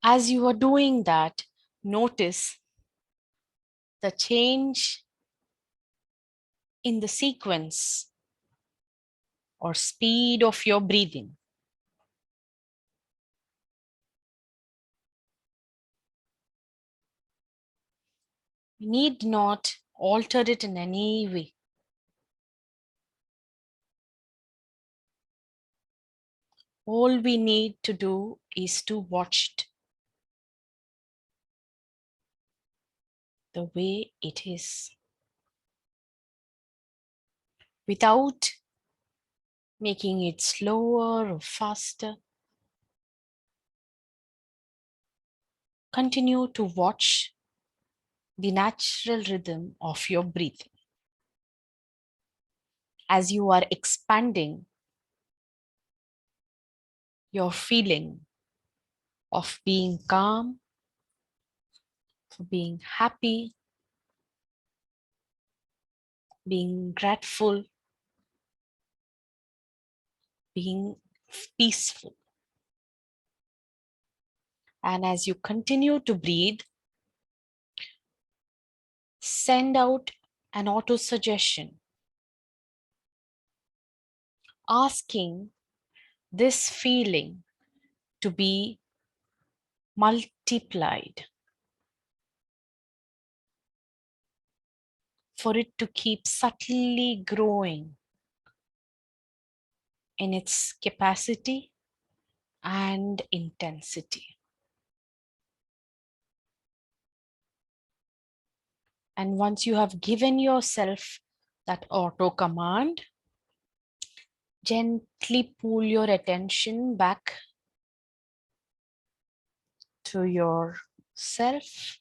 As you are doing that, notice the change in the sequence or speed of your breathing. You need not alter it in any way. All we need to do is to watch it the way it is, without making it slower or faster. Continue to watch the natural rhythm of your breathing. As you are expanding, your feeling of being calm, of being happy, being grateful, being peaceful. And as you continue to breathe, send out an auto suggestion asking this feeling to be multiplied, for it to keep subtly growing in its capacity and intensity. And once you have given yourself that auto command, gently pull your attention back to yourself,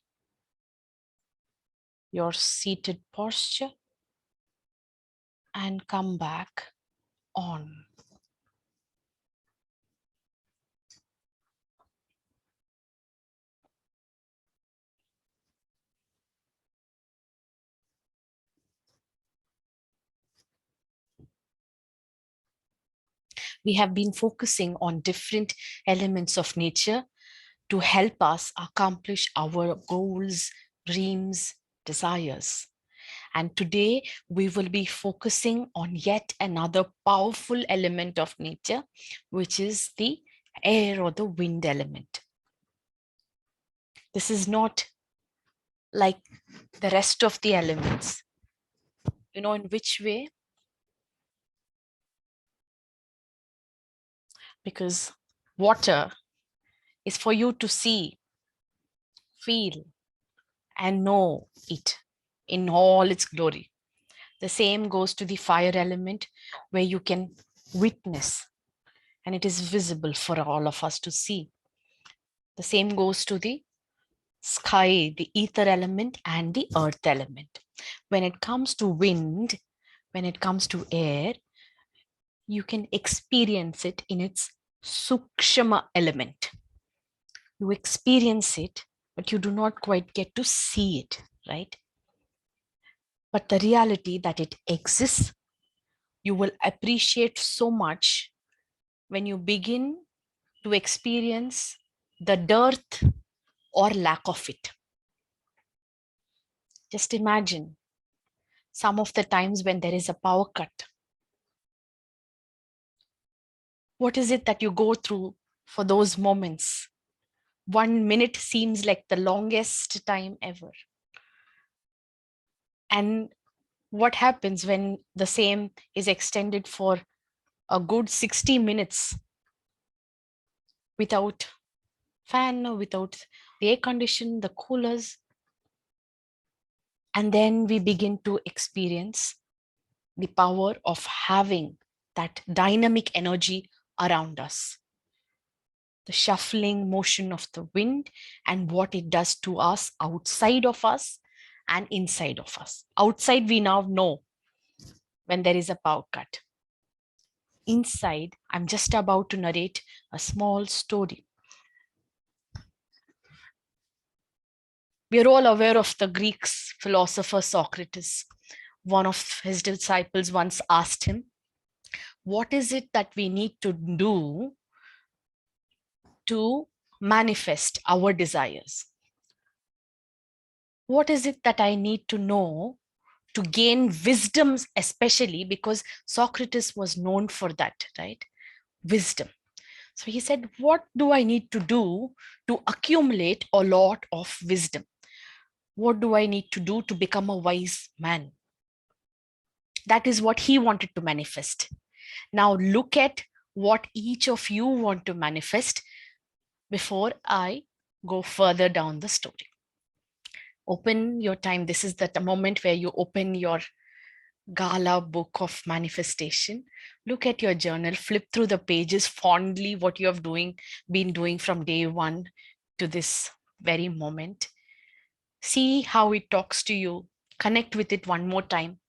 your seated posture, and come back on. We have been focusing on different elements of nature to help us accomplish our goals, dreams, desires. And today we will be focusing on yet another powerful element of nature, which is the air or the wind element. This is not like the rest of the elements. You know, in which way? Because water is for you to see, feel, and know it in all its glory. The same goes to the fire element, where you can witness and it is visible for all of us to see. The same goes to the sky, the ether element, and the earth element. When it comes to wind, when it comes to air, you can experience it in its sukshma element. You experience it, but you do not quite get to see it, right? But the reality that it exists, you will appreciate so much when you begin to experience the dearth or lack of it. Just imagine some of the times when there is a power cut. What is it that you go through for those moments? 1 minute seems like the longest time ever. And what happens when the same is extended for a good 60 minutes without fan, without the air condition, the coolers? And then we begin to experience the power of having that dynamic energy around us. The shuffling motion of the wind and what it does to us outside of us and inside of us. Outside, we now know when there is a power cut. Inside, I'm just about to narrate a small story. We are all aware of the Greek philosopher Socrates. One of his disciples once asked him, what is it that we need to do to manifest our desires? What is it that I need to know to gain wisdoms, especially because Socrates was known for that, right? Wisdom. So he said, what do I need to do to accumulate a lot of wisdom? What do I need to do to become a wise man? That is what he wanted to manifest. Now look at what each of you want to manifest before I go further down the story. Open your time. This is the moment where you open your gala book of manifestation. Look at your journal, flip through the pages fondly, what you have been doing from day one to this very moment. See how it talks to you. Connect with it one more time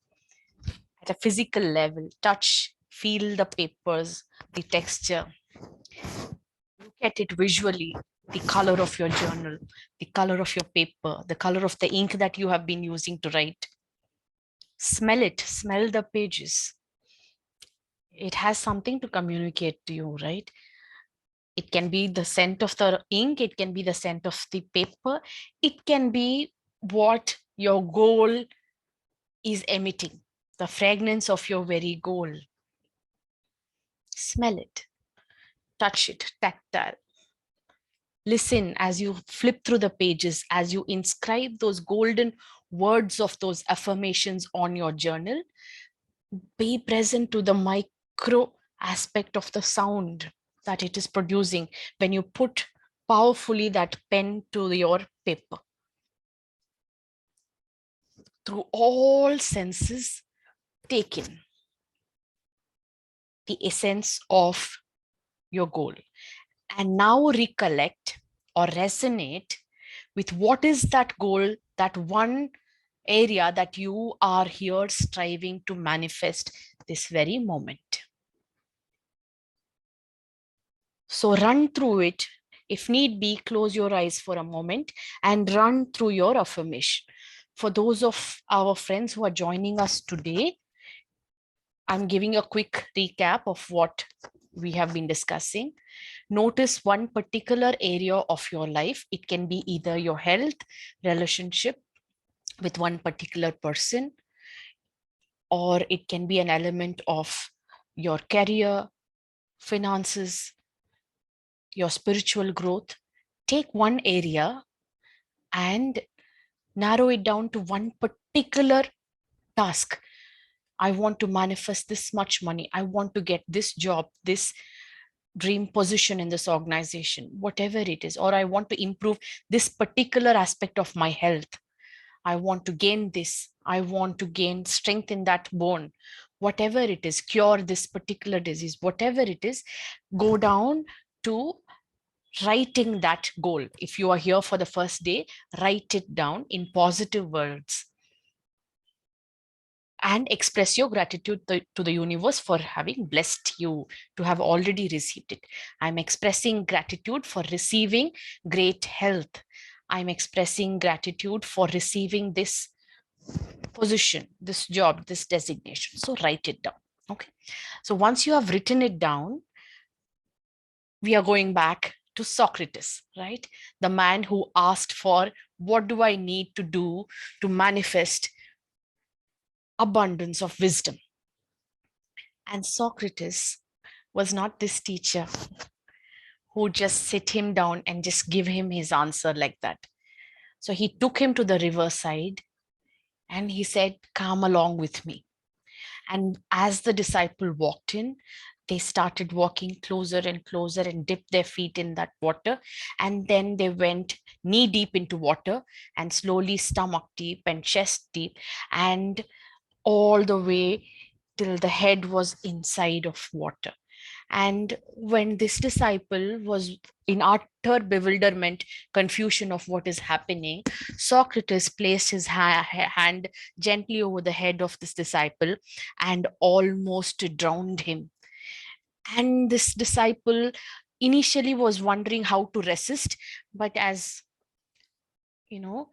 at a physical level. Touch, feel the papers, the texture. Look at it visually, the color of your journal, the color of your paper, the color of the ink that you have been using to write. Smell it, smell the pages. It has something to communicate to you, right? It can be the scent of the ink, it can be the scent of the paper, it can be what your goal is emitting, the fragrance of your very goal. Smell it, touch it, tactile. Listen as you flip through the pages, as you inscribe those golden words of those affirmations on your journal. Be present to the micro aspect of the sound that it is producing when you put powerfully that pen to your paper. Through all senses, take in the essence of your goal. And now recollect or resonate with what is that goal, that one area that you are here striving to manifest this very moment. So run through it. If need be, close your eyes for a moment and run through your affirmation. For those of our friends who are joining us today, I'm giving a quick recap of what we have been discussing. Notice one particular area of your life. It can be either your health, relationship with one particular person, or it can be an element of your career, finances, your spiritual growth. Take one area and narrow it down to one particular task. I want to manifest this much money. I want to get this job, this dream position in this organization, whatever it is, or I want to improve this particular aspect of my health. I want to gain this. I want to gain strength in that bone. Whatever it is, cure this particular disease, whatever it is, go down to writing that goal. If you are here for the first day, write it down in positive words and express your gratitude to the universe for having blessed you to have already received it. I'm expressing gratitude for receiving great health. I'm expressing gratitude for receiving this position, this job, this designation. So write it down. Okay. So once you have written it down, we are going back to Socrates, right? The man who asked for, what do I need to do to manifest abundance of wisdom? And Socrates was not this teacher who just sit him down and just give him his answer like that. So he took him to the riverside and he said, come along with me. And as the disciple walked in, they started walking closer and closer and dipped their feet in that water. And then they went knee deep into water and slowly stomach deep and chest deep and all the way till the head was inside of water. And when this disciple was in utter bewilderment, confusion of what is happening, Socrates placed his hand gently over the head of this disciple and almost drowned him. And this disciple initially was wondering how to resist, but as you know,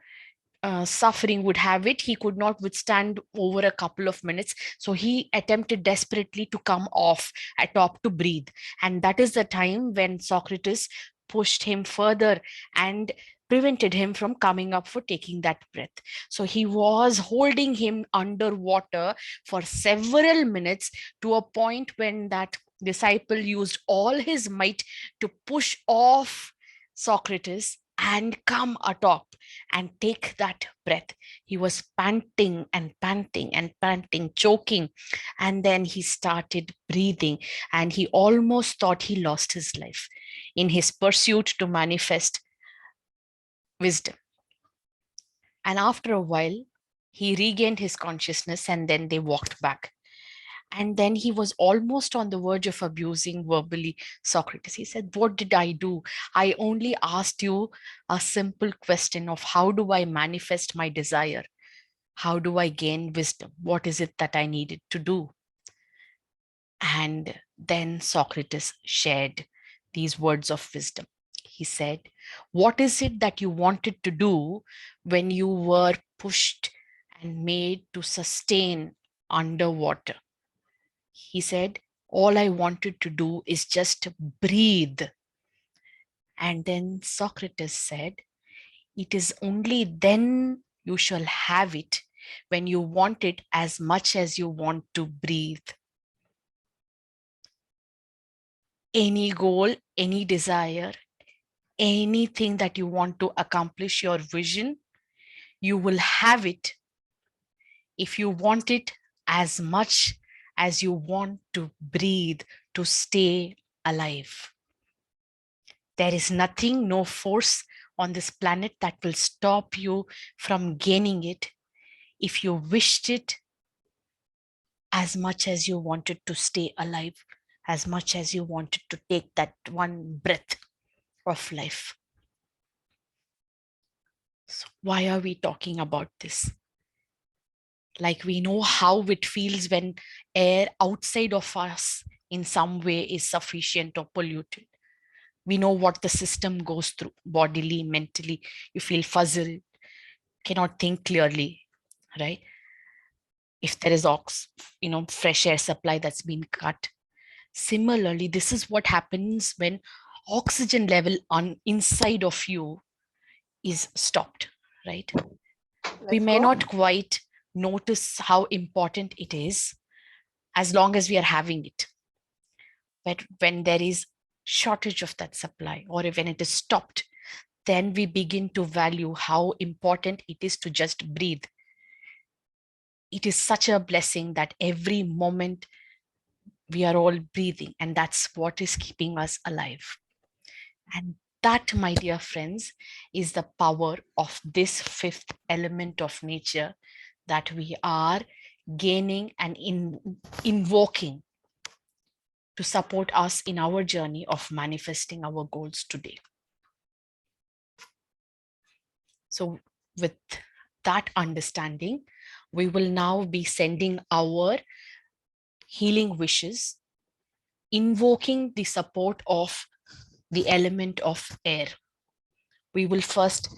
suffering would have it, he could not withstand over a couple of minutes. So he attempted desperately to come off atop to breathe. And that is the time when Socrates pushed him further and prevented him from coming up for taking that breath. So he was holding him underwater for several minutes, to a point when that disciple used all his might to push off Socrates and come atop and take that breath. He was panting and panting and panting, choking, and then he started breathing, and he almost thought he lost his life in his pursuit to manifest wisdom. And after a while, he regained his consciousness, and then they walked back. And then he was almost on the verge of abusing verbally Socrates. He said, "What did I do? I only asked you a simple question of how do I manifest my desire? How do I gain wisdom? What is it that I needed to do?" And then Socrates shared these words of wisdom. He said, "What is it that you wanted to do when you were pushed and made to sustain underwater?" He said, "All I wanted to do is just breathe." And then Socrates said, "It is only then you shall have it, when you want it as much as you want to breathe." Any goal, any desire, anything that you want to accomplish, your vision, you will have it if you want it as much as you want to breathe, to stay alive. There is nothing, no force on this planet that will stop you from gaining it if you wished it as much as you wanted to stay alive, as much as you wanted to take that one breath of life. So why are we talking about this? Like, we know how it feels when air outside of us in some way is sufficient or polluted. We know what the system goes through bodily, mentally. You feel fuzzled, cannot think clearly, right? If there is fresh air supply that's been cut. Similarly, this is what happens when oxygen level on inside of you is stopped, right? We may not quite notice how important it is as long as we are having it. But when there is shortage of that supply, or when it is stopped, then we begin to value how important it is to just breathe. It is such a blessing that every moment we are all breathing, and that's what is keeping us alive. And that, my dear friends, is the power of this fifth element of nature that we are gaining and invoking to support us in our journey of manifesting our goals today. So with that understanding, we will now be sending our healing wishes, invoking the support of the element of air. We will first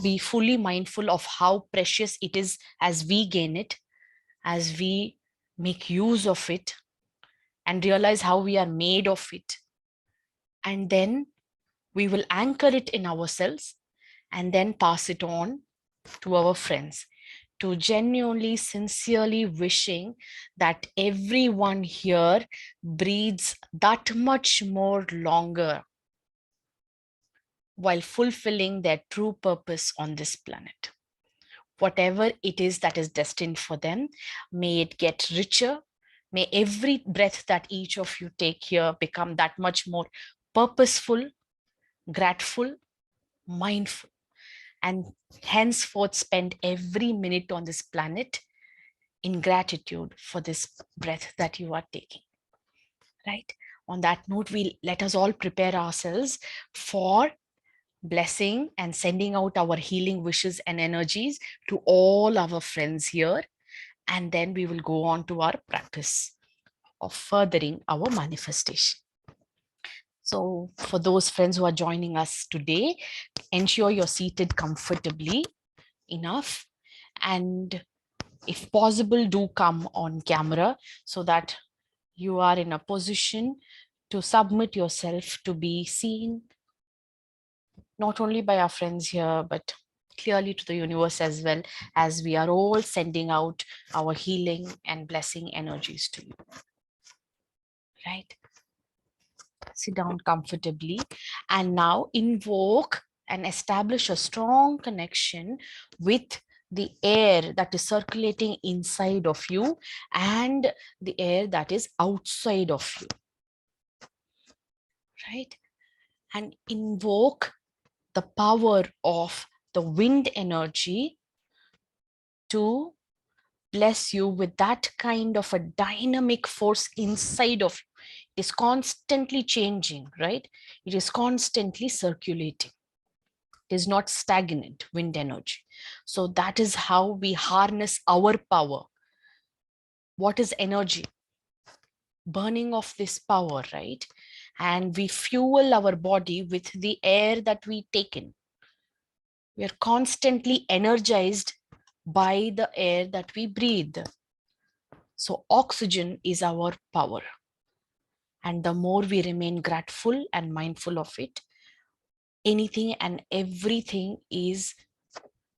be fully mindful of how precious it is as we gain it, as we make use of it, and realize how we are made of it. And then we will anchor it in ourselves and then pass it on to our friends, to genuinely, sincerely wishing that everyone here breathes that much more longer while fulfilling their true purpose on this planet. Whatever it is that is destined for them, may it get richer. May every breath that each of you take here become that much more purposeful, grateful, mindful, and henceforth spend every minute on this planet in gratitude for this breath that you are taking, right? On that note, let us all prepare ourselves for blessing and sending out our healing wishes and energies to all our friends here. And then we will go on to our practice of furthering our manifestation. So for those friends who are joining us today, ensure you're seated comfortably enough, and if possible, do come on camera so that you are in a position to submit yourself to be seen, not only by our friends here, but clearly to the universe as well, as we are all sending out our healing and blessing energies to you. Right? Sit down comfortably and now invoke and establish a strong connection with the air that is circulating inside of you and the air that is outside of you. Right? And invoke the power of the wind energy to bless you with that kind of a dynamic force inside of you. It is constantly changing, right? It is constantly circulating. It is not stagnant wind energy. So that is how we harness our power. What is energy? Burning of this power, right? And we fuel our body with the air that we take in. We are constantly energized by the air that we breathe. So oxygen is our power. And the more we remain grateful and mindful of it, anything and everything is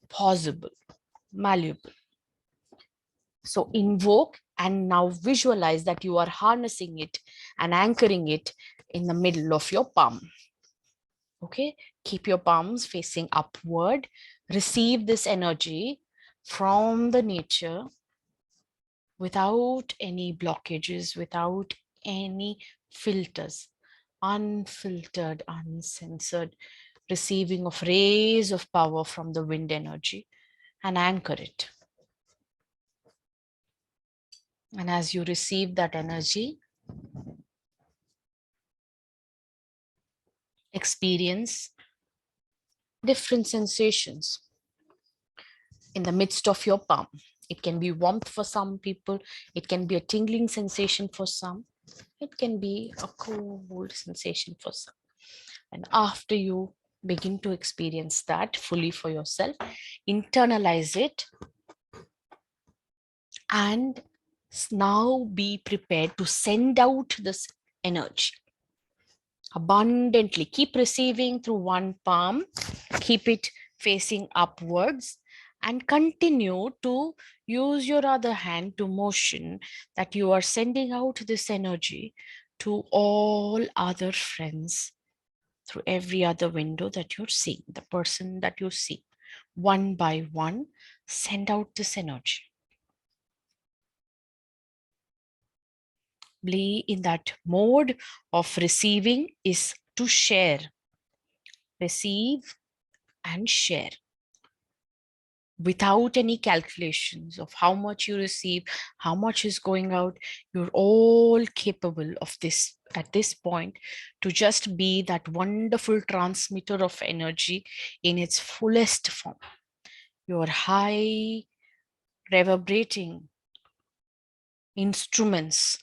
possible, malleable. So invoke and now visualize that you are harnessing it and anchoring it in the middle of your palm. Okay, keep your palms facing upward. Receive this energy from the nature without any blockages, without any filters, unfiltered, uncensored, receiving of rays of power from the wind energy, and anchor it. And as you receive that energy, experience different sensations in the midst of your palm. It can be warmth for some people, it can be a tingling sensation for some, it can be a cold sensation for some. And after you begin to experience that fully for yourself, internalize it and now be prepared to send out this energy abundantly. Keep receiving through one palm, keep it facing upwards, and continue to use your other hand to motion that you are sending out this energy to all other friends through every other window that you're seeing, the person that you see. One by one, send out this energy. Be in that mode of receiving is to share. Receive and share without any calculations of how much you receive, how much is going out. You're all capable of this at this point to just be that wonderful transmitter of energy in its fullest form. Your high reverberating instruments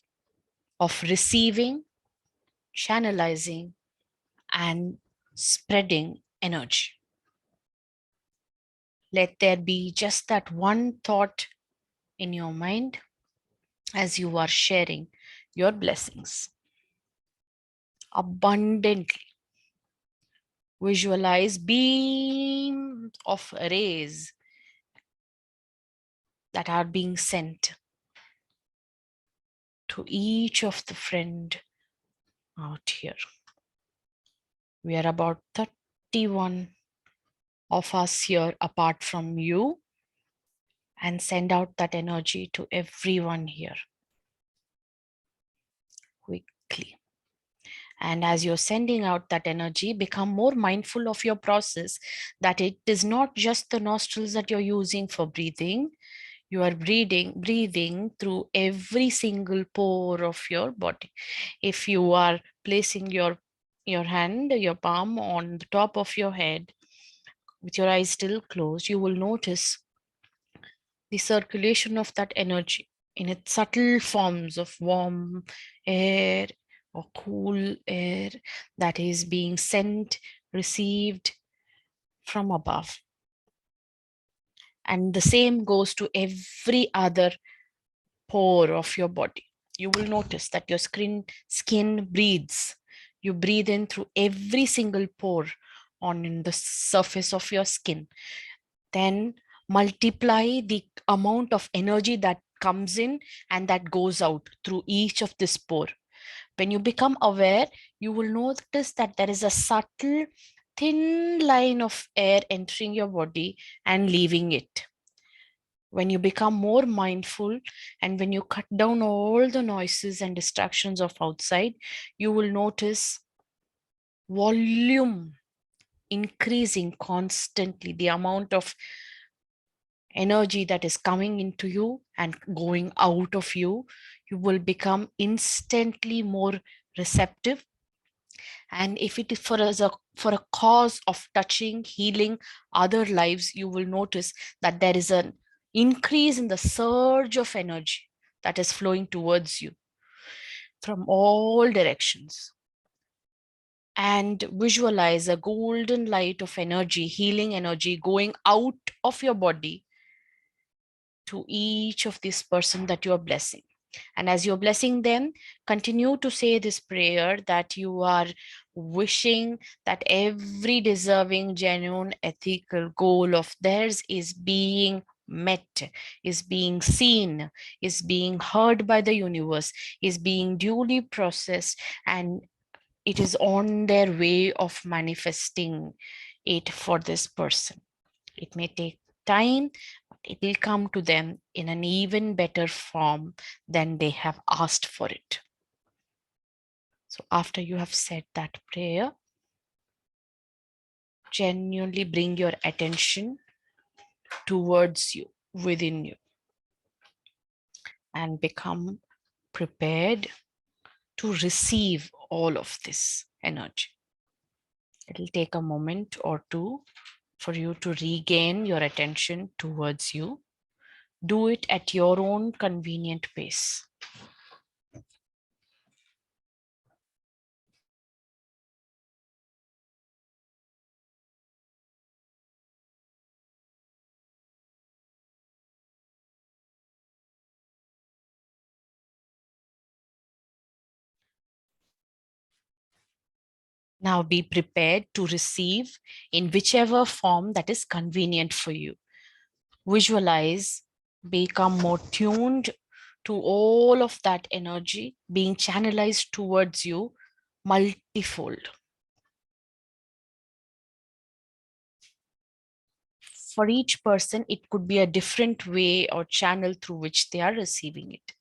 of receiving, channelizing, and spreading energy. Let there be just that one thought in your mind as you are sharing your blessings abundantly. Visualize beams of rays that are being sent to each of the friend out here. We are about 31 of us here apart from you, and send out that energy to everyone here quickly. And as you're sending out that energy, become more mindful of your process, that it is not just the nostrils that you're using for breathing. You are breathing through every single pore of your body. If you are placing your hand, your palm on the top of your head with your eyes still closed, you will notice the circulation of that energy in its subtle forms of warm air or cool air that is being sent, received from above. And the same goes to every other pore of your body. You will notice that your skin breathes. You breathe in through every single pore on in the surface of your skin. Then multiply the amount of energy that comes in and that goes out through each of this pore. When you become aware, you will notice that there is a subtle, thin line of air entering your body and leaving it. When you become more mindful and when you cut down all the noises and distractions of outside, you will notice volume increasing constantly, the amount of energy that is coming into you and going out of you. You will become instantly more receptive. And if it is for a cause of touching, healing other lives, you will notice that there is an increase in the surge of energy that is flowing towards you from all directions. And visualize a golden light of energy, healing energy going out of your body to each of this person that you are blessing. And as you're blessing them, continue to say this prayer that you are wishing that every deserving, genuine, ethical goal of theirs is being met, is being seen, is being heard by the universe, is being duly processed, and it is on their way of manifesting it for this person. It may take time, but it will come to them in an even better form than they have asked for it. So after you have said that prayer, genuinely bring your attention towards you, within you, and become prepared to receive all of this energy. It'll take a moment or two for you to regain your attention towards you. Do it at your own convenient pace. Now be prepared to receive in whichever form that is convenient for you. Visualize, become more tuned to all of that energy being channelized towards you multifold. For each person, it could be a different way or channel through which they are receiving it.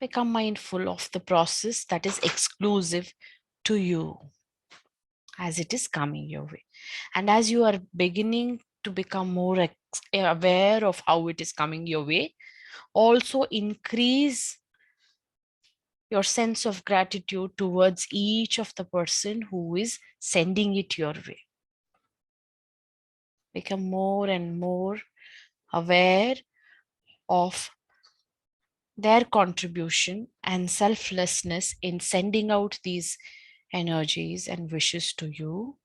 Become mindful of the process that is exclusive to you as it is coming your way. And as you are beginning to become more aware of how it is coming your way, also increase your sense of gratitude towards each of the person who is sending it your way. Become more and more aware of their contribution and selflessness in sending out these energies and wishes to you.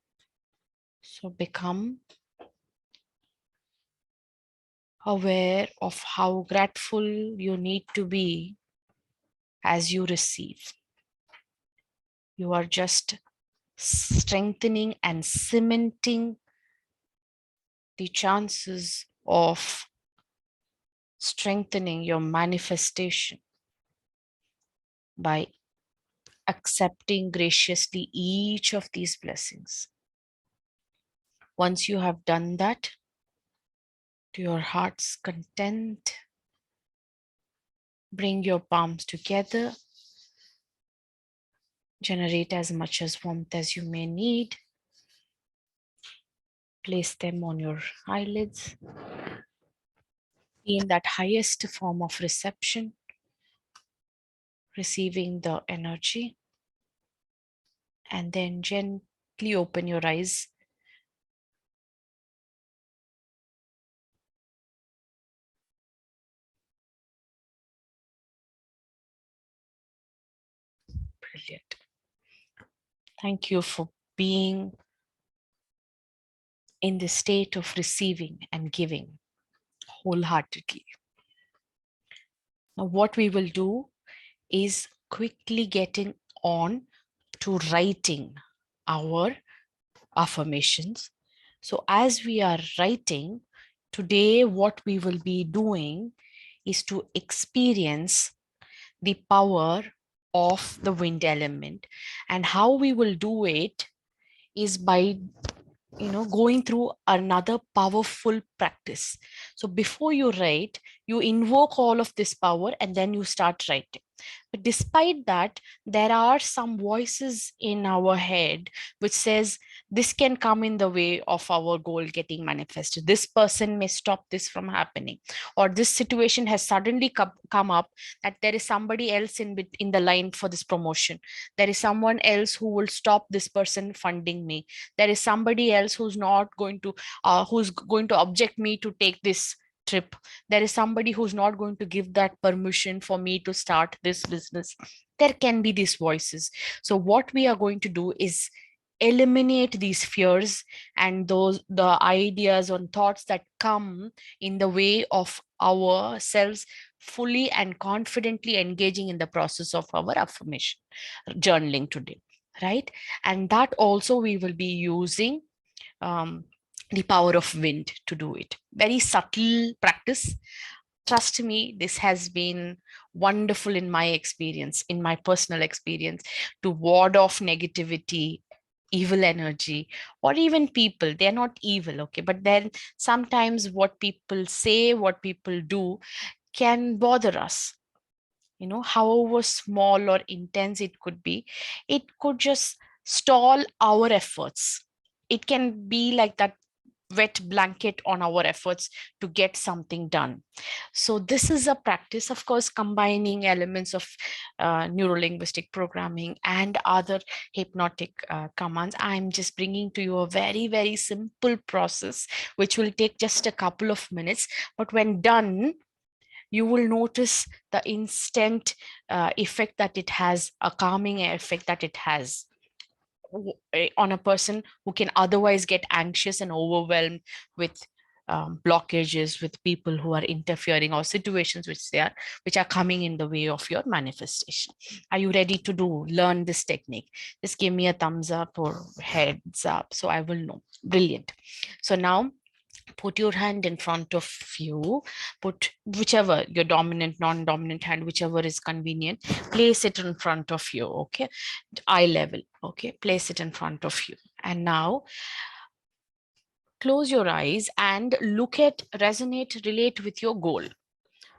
So become aware of how grateful you need to be as you receive. You are just strengthening and cementing the chances of strengthening your manifestation by accepting graciously each of these blessings. Once you have done that, to your heart's content, bring your palms together, generate as much as warmth as you may need, place them on your eyelids, be in that highest form of reception, receiving the energy, and then gently open your eyes. Brilliant. Thank you for being in the state of receiving and giving wholeheartedly. Now, what we will do is quickly getting on to writing our affirmations. So as we are writing, today what we will be doing is to experience the power of the wind element. And how we will do it is by going through another powerful practice. So before you write, you invoke all of this power and then you start writing. But despite that, there are some voices in our head which says this can come in the way of our goal getting manifested. This person may stop this from happening, or this situation has suddenly come up that there is somebody else in the line for this promotion. There is someone else who will stop this person funding me. There is somebody else who's going to object me to take this trip. There is somebody who's not going to give that permission for me to start this business. There can be these voices. So what we are going to do is eliminate these fears and the ideas and thoughts that come in the way of ourselves fully and confidently engaging in the process of our affirmation journaling today, right? And that also we will be using um, the power of wind to do it. Very subtle practice. Trust me, this has been wonderful in my experience, in my personal experience, to ward off negativity, evil energy, or even people. They're not evil, okay? But then sometimes what people say, what people do can bother us. However small or intense it could be, it could just stall our efforts. It can be like that wet blanket on our efforts to get something done. So this is a practice, of course, combining elements of neuro-linguistic programming and other hypnotic commands. I'm just bringing to you a very, very simple process, which will take just a couple of minutes. But when done, you will notice the instant effect that it has, a calming effect that it has on a person who can otherwise get anxious and overwhelmed with blockages, with people who are interfering, or situations which are coming in the way of your manifestation. Are you ready to learn this technique? Just give me a thumbs up or heads up so I will know. Brilliant. So now put your hand in front of you. Put whichever your dominant, non-dominant hand, whichever is convenient, place it in front of you. Okay, eye level. Okay, place it in front of you. And now close your eyes and look at, resonate, relate with your goal,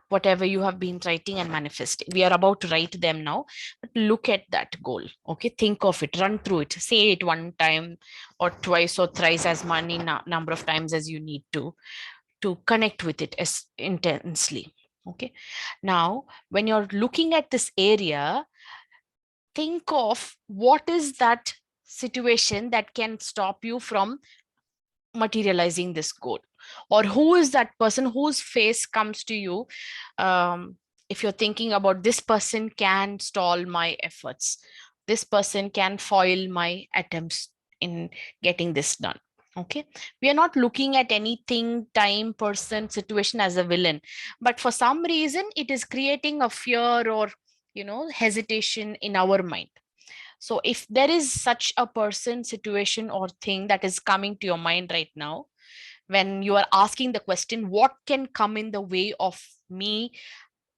whatever you have been writing and manifesting. We are about to write them now, but look at that goal. Okay, think of it, run through it, say it one time or twice or thrice, as many number of times as you need to connect with it as intensely. Okay, now when you're looking at this area, think of what is that situation that can stop you from materializing this goal, or who is that person whose face comes to you. If you're thinking about, this person can stall my efforts, this person can foil my attempts in getting this done. Okay, we are not looking at anything, time, person, situation as a villain, but for some reason it is creating a fear or hesitation in our mind. So if there is such a person, situation, or thing that is coming to your mind right now, when you are asking the question, what can come in the way of me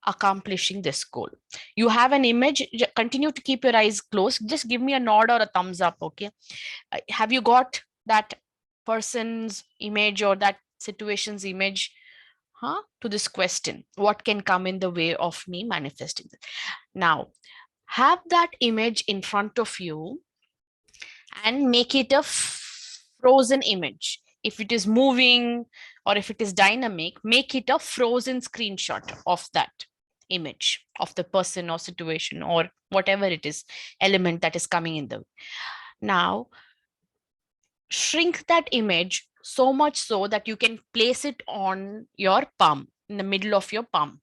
accomplishing this goal? You have an image, continue to keep your eyes closed. Just give me a nod or a thumbs up, okay? Have you got that person's image or that situation's image? To this question, what can come in the way of me manifesting this? Now, have that image in front of you and make it a frozen image. If it is moving or if it is dynamic, make it a frozen screenshot of that image of the person or situation or whatever it is, element that is coming in the. Now, shrink that image so much so that you can place it on your palm, in the middle of your palm.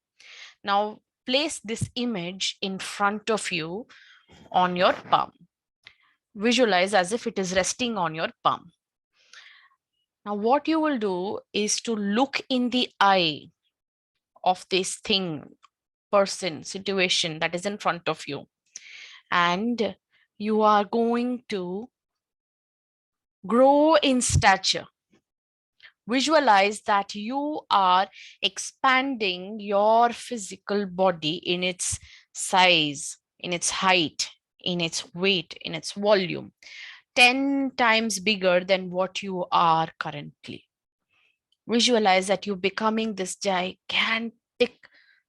Now, place this image in front of you on your palm. Visualize as if it is resting on your palm. Now, what you will do is to look in the eye of this thing, person, situation that is in front of you. And you are going to grow in stature. Visualize that you are expanding your physical body in its size, in its height, in its weight, in its volume, 10 times bigger than what you are currently. Visualize that you're becoming this gigantic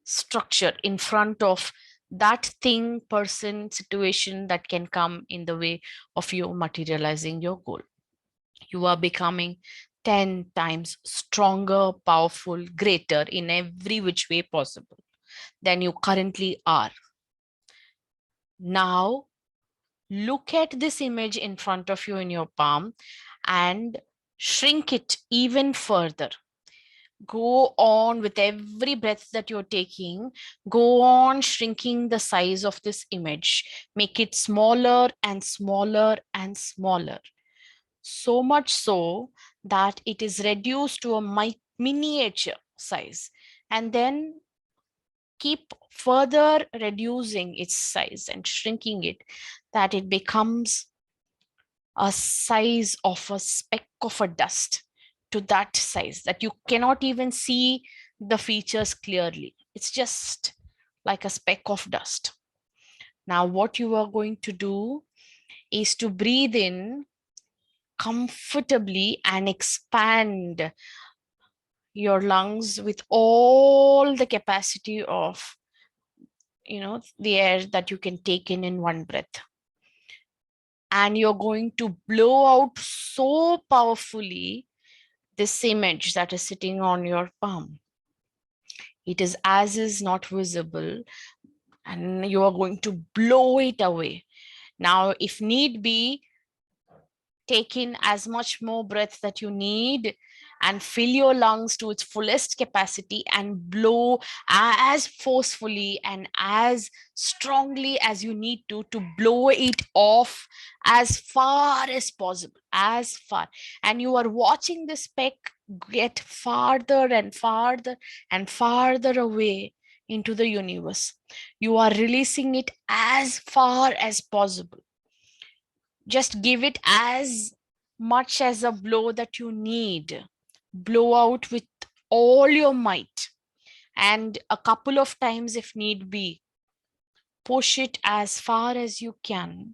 structure in front of that thing, person, situation that can come in the way of you materializing your goal. You are becoming 10 times stronger, powerful, greater in every which way possible than you currently are. Now, look at this image in front of you in your palm and shrink it even further. Go on with every breath that you're taking. Go on shrinking the size of this image. Make it smaller and smaller and smaller. So much so that it is reduced to a miniature size. And then keep further reducing its size and shrinking it, that it becomes a size of a speck of a dust, to that size that you cannot even see the features clearly. It's just like a speck of dust. Now, what you are going to do is to breathe in comfortably and expand your lungs with all the capacity of the air that you can take in one breath. And you're going to blow out so powerfully this image that is sitting on your palm. It is as is not visible, and you are going to blow it away. Now, if need be, take in as much more breath that you need and fill your lungs to its fullest capacity and blow as forcefully and as strongly as you need to blow it off as far as possible, as far. And you are watching the speck get farther and farther and farther away into the universe. You are releasing it as far as possible. Just give it as much as a blow that you need. Blow out with all your might, and a couple of times if need be. Push it as far as you can,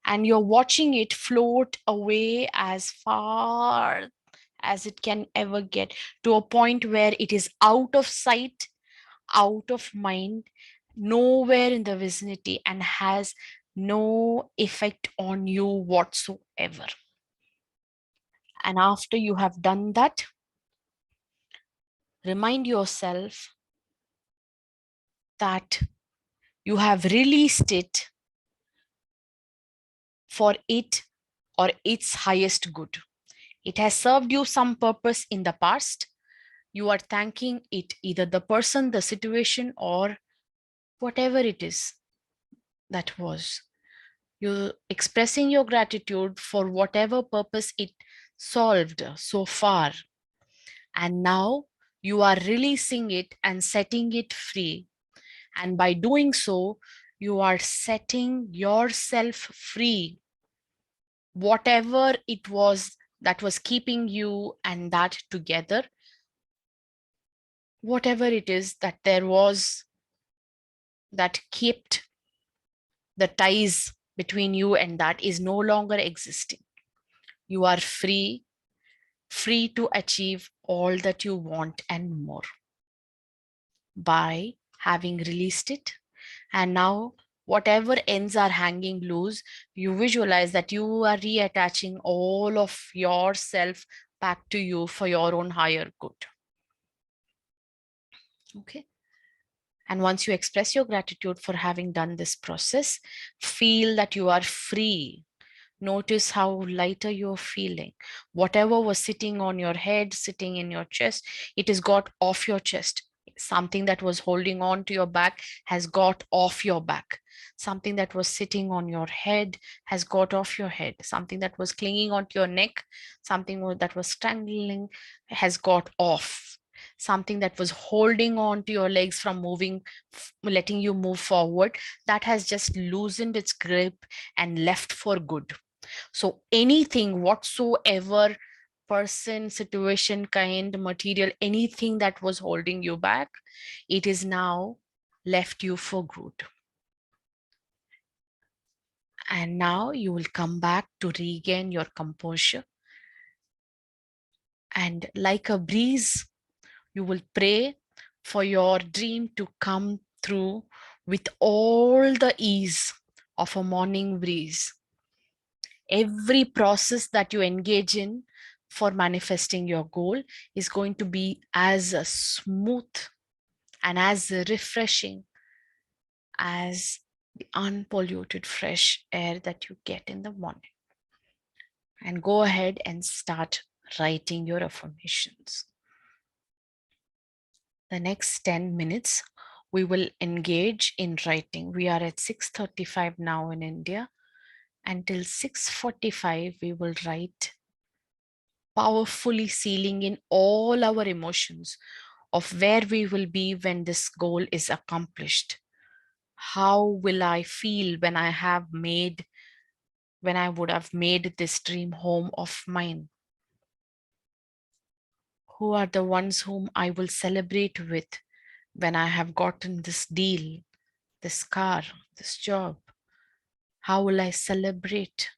and you're watching it float away as far as it can ever get, to a point where it is out of sight, out of mind, nowhere in the vicinity, and has no effect on you whatsoever. And after you have done that, remind yourself that you have released it for it or its highest good. It has served you some purpose in the past. You are thanking it, either the person, the situation, or whatever it is that was. You're expressing your gratitude for whatever purpose it solved so far. And now you are releasing it and setting it free. And by doing so, you are setting yourself free. Whatever it was that was keeping you and that together, whatever it is that there was that kept the ties between you and that, is no longer existing. You are free, free to achieve all that you want and more by having released it. And now, whatever ends are hanging loose, you visualize that you are reattaching all of yourself back to you for your own higher good. Okay. And once you express your gratitude for having done this process, feel that you are free. Notice how lighter you're feeling. Whatever was sitting on your head, sitting in your chest, it has got off your chest. Something that was holding on to your back has got off your back. Something that was sitting on your head has got off your head. Something that was clinging onto your neck, something that was strangling, has got off. Something that was holding on to your legs from moving, letting you move forward, that has just loosened its grip and left for good. So anything whatsoever, person, situation, kind, material, anything that was holding you back, it is now left you for good. And now you will come back to regain your composure. And like a breeze, you will pray for your dream to come through with all the ease of a morning breeze. Every process that you engage in for manifesting your goal is going to be as smooth and as refreshing as the unpolluted fresh air that you get in the morning. And go ahead and start writing your affirmations. The next 10 minutes, we will engage in writing. We are at 6:35 now in India. Until 6:45, we will write, powerfully sealing in all our emotions of where we will be when this goal is accomplished. How will I feel when I would have made this dream home of mine? Who are the ones whom I will celebrate with when I have gotten this deal, this car, this job? How will I celebrate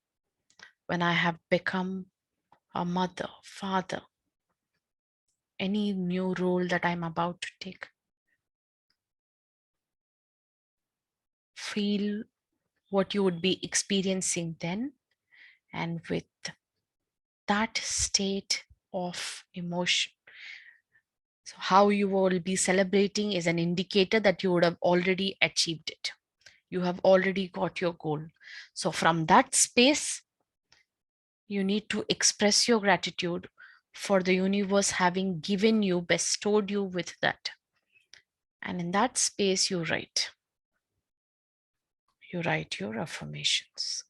when I have become a mother, father, any new role that I'm about to take? Feel what you would be experiencing then, and with that state of emotion. So, how you will be celebrating is an indicator that you would have already achieved it. You have already got your goal. So, from that space, you need to express your gratitude for the universe having given you, bestowed you with that. And in that space, you write. You write your affirmations.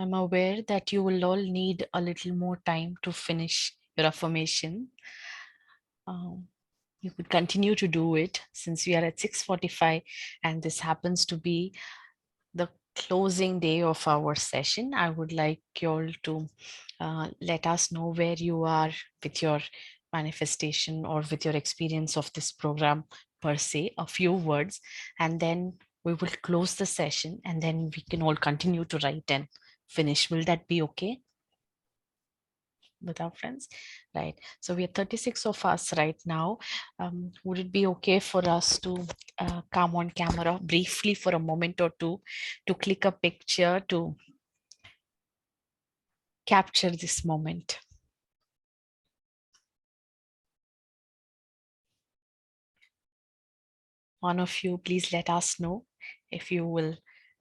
I'm aware that you will all need a little more time to finish your affirmation. Um, you could continue to do it since we are at 6:45 and this happens to be the closing day of our session. I would like you all to let us know where you are with your manifestation or with your experience of this program per se, a few words, and then we will close the session and then we can all continue to write and finish. Will that be okay with our friends? Right. So we are 36 of us right now. Would it be okay for us to come on camera briefly for a moment or two to click a picture to capture this moment? One of you, please let us know if you will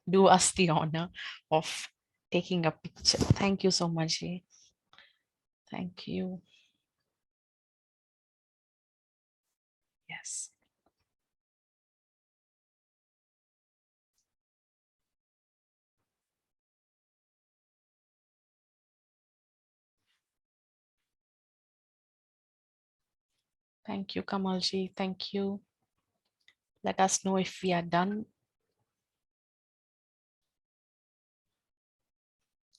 do us the honor of taking a picture. Thank you so much, Jay. Thank you. Yes. Thank you, Kamalji. Thank you. Let us know if we are done.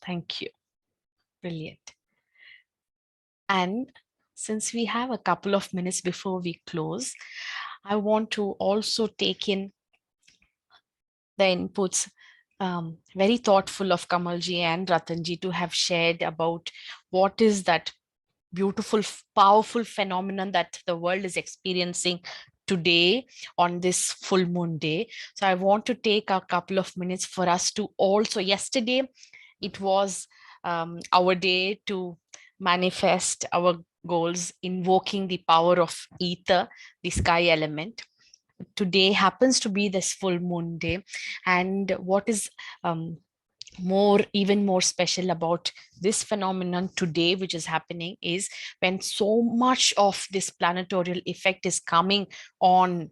Thank you. Brilliant. And since we have a couple of minutes before we close, I want to also take in the inputs. Very thoughtful of Kamalji and Ratanji to have shared about what is that beautiful, powerful phenomenon that the world is experiencing today on this full moon day. So I want to take a couple of minutes for us to also, yesterday, it was our day to manifest our goals, invoking the power of ether, the sky element. Today happens to be this full moon day. And what is even more special about this phenomenon today, which is happening, is when so much of this planetorial effect is coming on,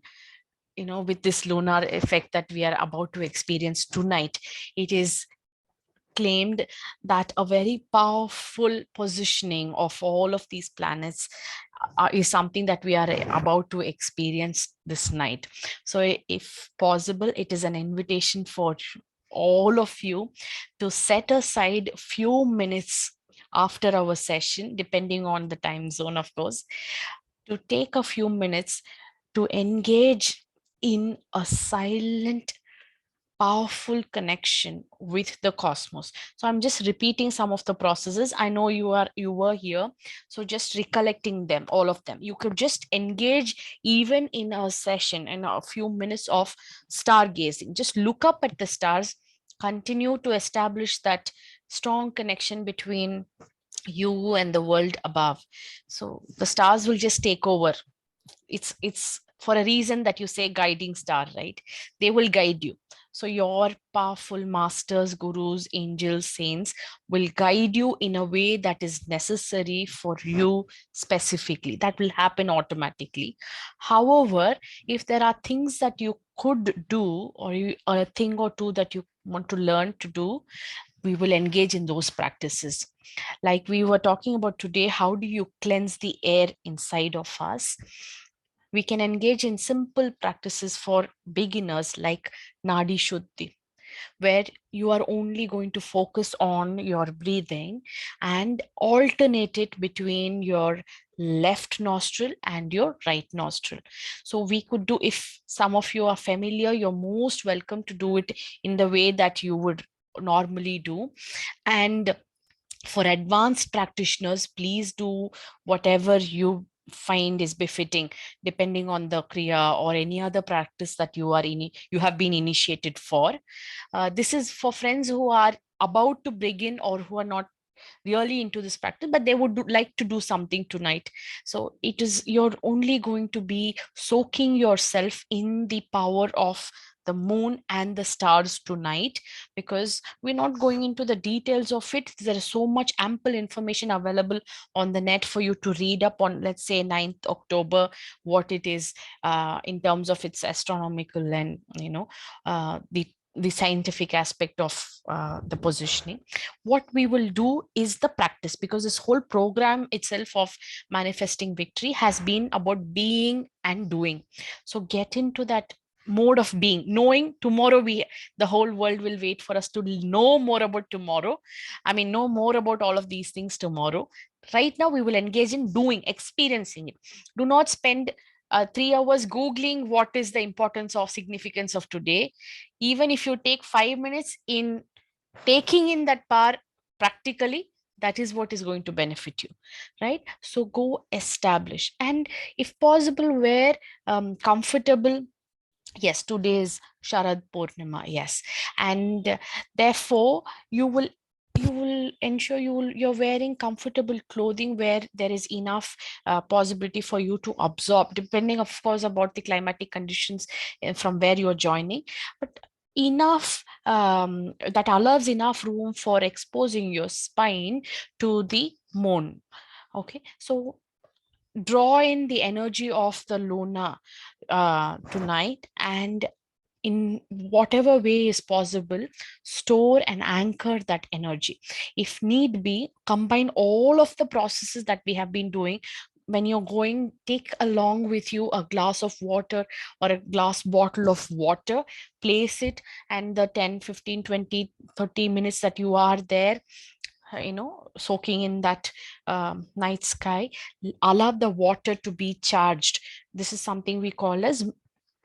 with this lunar effect that we are about to experience tonight. It is claimed that a very powerful positioning of all of these planets is something that we are about to experience this night. So if possible, it is an invitation for all of you to set aside few minutes after our session, depending on the time zone, of course, to take a few minutes to engage in a silent, powerful connection with the cosmos. So I'm just repeating some of the processes. I know you were here, so just recollecting them, all of them. You could just engage even in a session in a few minutes of stargazing. Just look up at the stars, continue to establish that strong connection between you and the world above. So the stars will just take over. It's for a reason that you say guiding star, right? They will guide you. So your powerful masters, gurus, angels, saints will guide you in a way that is necessary for you specifically. That will happen automatically. However, if there are things that you could do, or a thing or two that you want to learn to do, we will engage in those practices. Like we were talking about today, how do you cleanse the air inside of us? We can engage in simple practices for beginners like Nadi Shuddhi, where you are only going to focus on your breathing and alternate it between your left nostril and your right nostril. So we could do, if some of you are familiar, you're most welcome to do it in the way that you would normally do. And for advanced practitioners, please do whatever you find is befitting, depending on the kriya or any other practice that you have been initiated for. This is for friends who are about to begin or who are not really into this practice, but they would like to do something tonight. So you're only going to be soaking yourself in the power of the moon and the stars tonight, because we're not going into the details of it. There is so much ample information available on the net for you to read up on, let's say 9th October, what it is in terms of its astronomical and the the scientific aspect of the positioning. What we will do is the practice, because this whole program itself of manifesting victory has been about being and doing. So get into that mode of being, knowing tomorrow the whole world will wait for us to know more about tomorrow. I mean, know more about all of these things tomorrow. Right now we will engage in doing, experiencing it. Do not spend 3 hours googling what is the importance of significance of today. Even if you take 5 minutes in taking in that power practically, that is what is going to benefit you, right? So go establish, and if possible, wear comfortable. Yes, today is Sharad Purnima. Yes, and therefore you will ensure you're wearing comfortable clothing where there is enough possibility for you to absorb, depending of course about the climatic conditions from where you're joining, but enough that allows enough room for exposing your spine to the moon. Okay, so draw in the energy of the Luna tonight, and in whatever way is possible, store and anchor that energy. If need be, combine all of the processes that we have been doing. When you're going, take along with you a glass of water or a glass bottle of water, place it, and the 10, 15, 20, 30 minutes that you are there, soaking in that night sky, allow the water to be charged. This is something we call as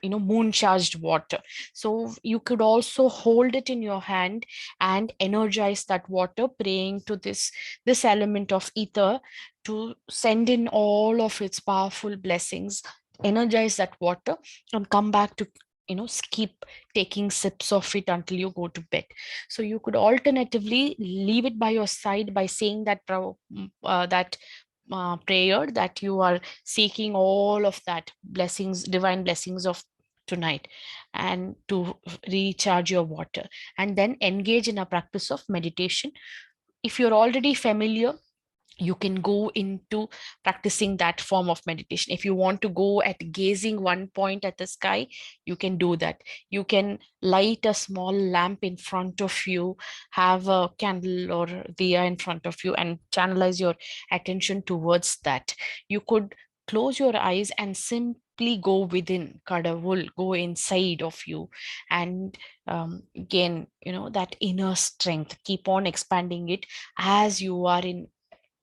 moon charged water. So you could also hold it in your hand and energize that water, praying to this element of ether to send in all of its powerful blessings, energize that water, and come back to keep taking sips of it until you go to bed. So you could alternatively leave it by your side by saying that prayer, that you are seeking all of that blessings, divine blessings of tonight, and to recharge your water, and then engage in a practice of meditation. If you're already familiar, you can go into practicing that form of meditation. If you want to go at gazing one point at the sky, you can do that. You can light a small lamp in front of you, have a candle or diya in front of you, and channelize your attention towards that. You could close your eyes and simply go within kadavul, go inside of you, and gain that inner strength. Keep on expanding it as you are in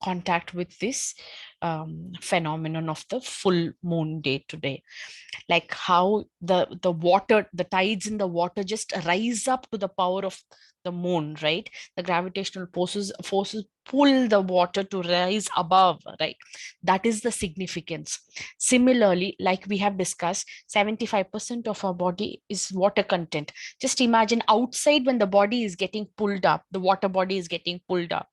contact with this phenomenon of the full moon day today. Like how the water, the tides in the water just rise up to the power of the moon, right? The gravitational forces pull the water to rise above, right? That is the significance. Similarly, like we have discussed, 75% of our body is water content. Just imagine outside, when the body is getting pulled up, the water body is getting pulled up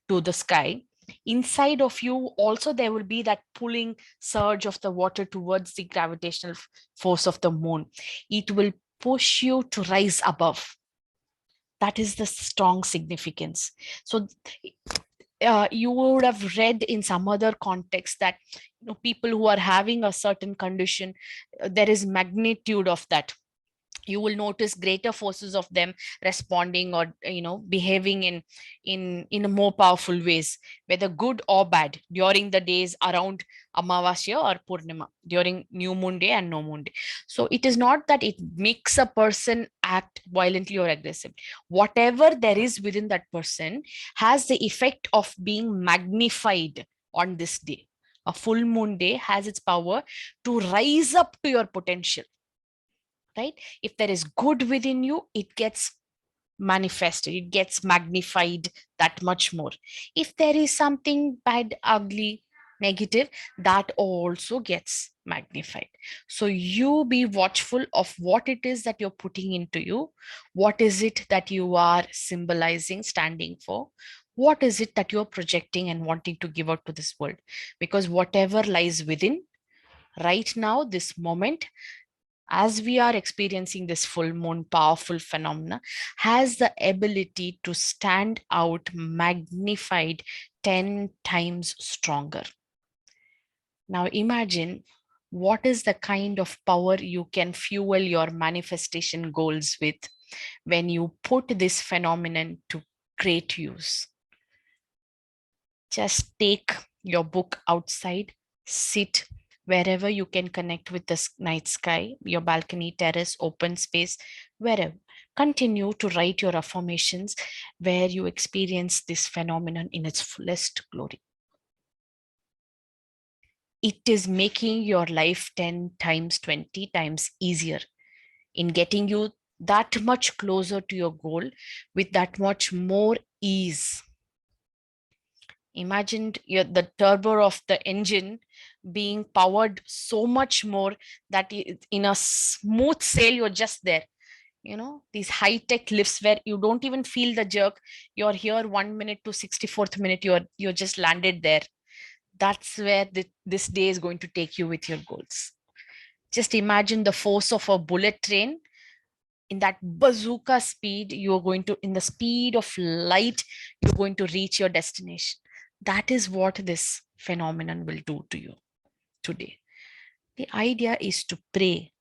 to the sky. Inside of you also there will be that pulling surge of the water towards the gravitational force of the moon. It will push you to rise above. That is the strong significance. So you would have read in some other context that people who are having a certain condition, there is magnitude of that. You will notice greater forces of them responding or behaving in a more powerful ways, whether good or bad, during the days around amavasya or purnima, during new moon day and no moon day. So it is not that it makes a person act violently or aggressive. Whatever there is within that person has the effect of being magnified on this day. A full moon day has its power to rise up to your potential, right? If there is good within you, it gets manifested, it gets magnified that much more. If there is something bad, ugly, negative, that also gets magnified. So you be watchful of what it is that you're putting into you. What is it that you are symbolizing, standing for? What is it that you're projecting and wanting to give out to this world? Because whatever lies within right now, this moment, as we are experiencing this full moon powerful phenomena, has the ability to stand out magnified 10 times stronger. Now imagine what is the kind of power you can fuel your manifestation goals with. when you put this phenomenon to great use. Just take your book outside, sit wherever you can connect with the night sky, your balcony, terrace, open space, wherever. Continue to write your affirmations where you experience this phenomenon in its fullest glory. It is making your life 10 times, 20 times easier in getting you that much closer to your goal with that much more ease. Imagine the turbo of the engine being powered so much more that in a smooth sail, you're just there. You know, these high-tech lifts where you don't even feel the jerk. You're here 1 minute to 64th minute, you're just landed there. That's where this day is going to take you with your goals. Just imagine the force of a bullet train. In that bazooka speed, you're going to, in the speed of light, you're going to reach your destination. That is what this phenomenon will do to you today. The idea is to pray,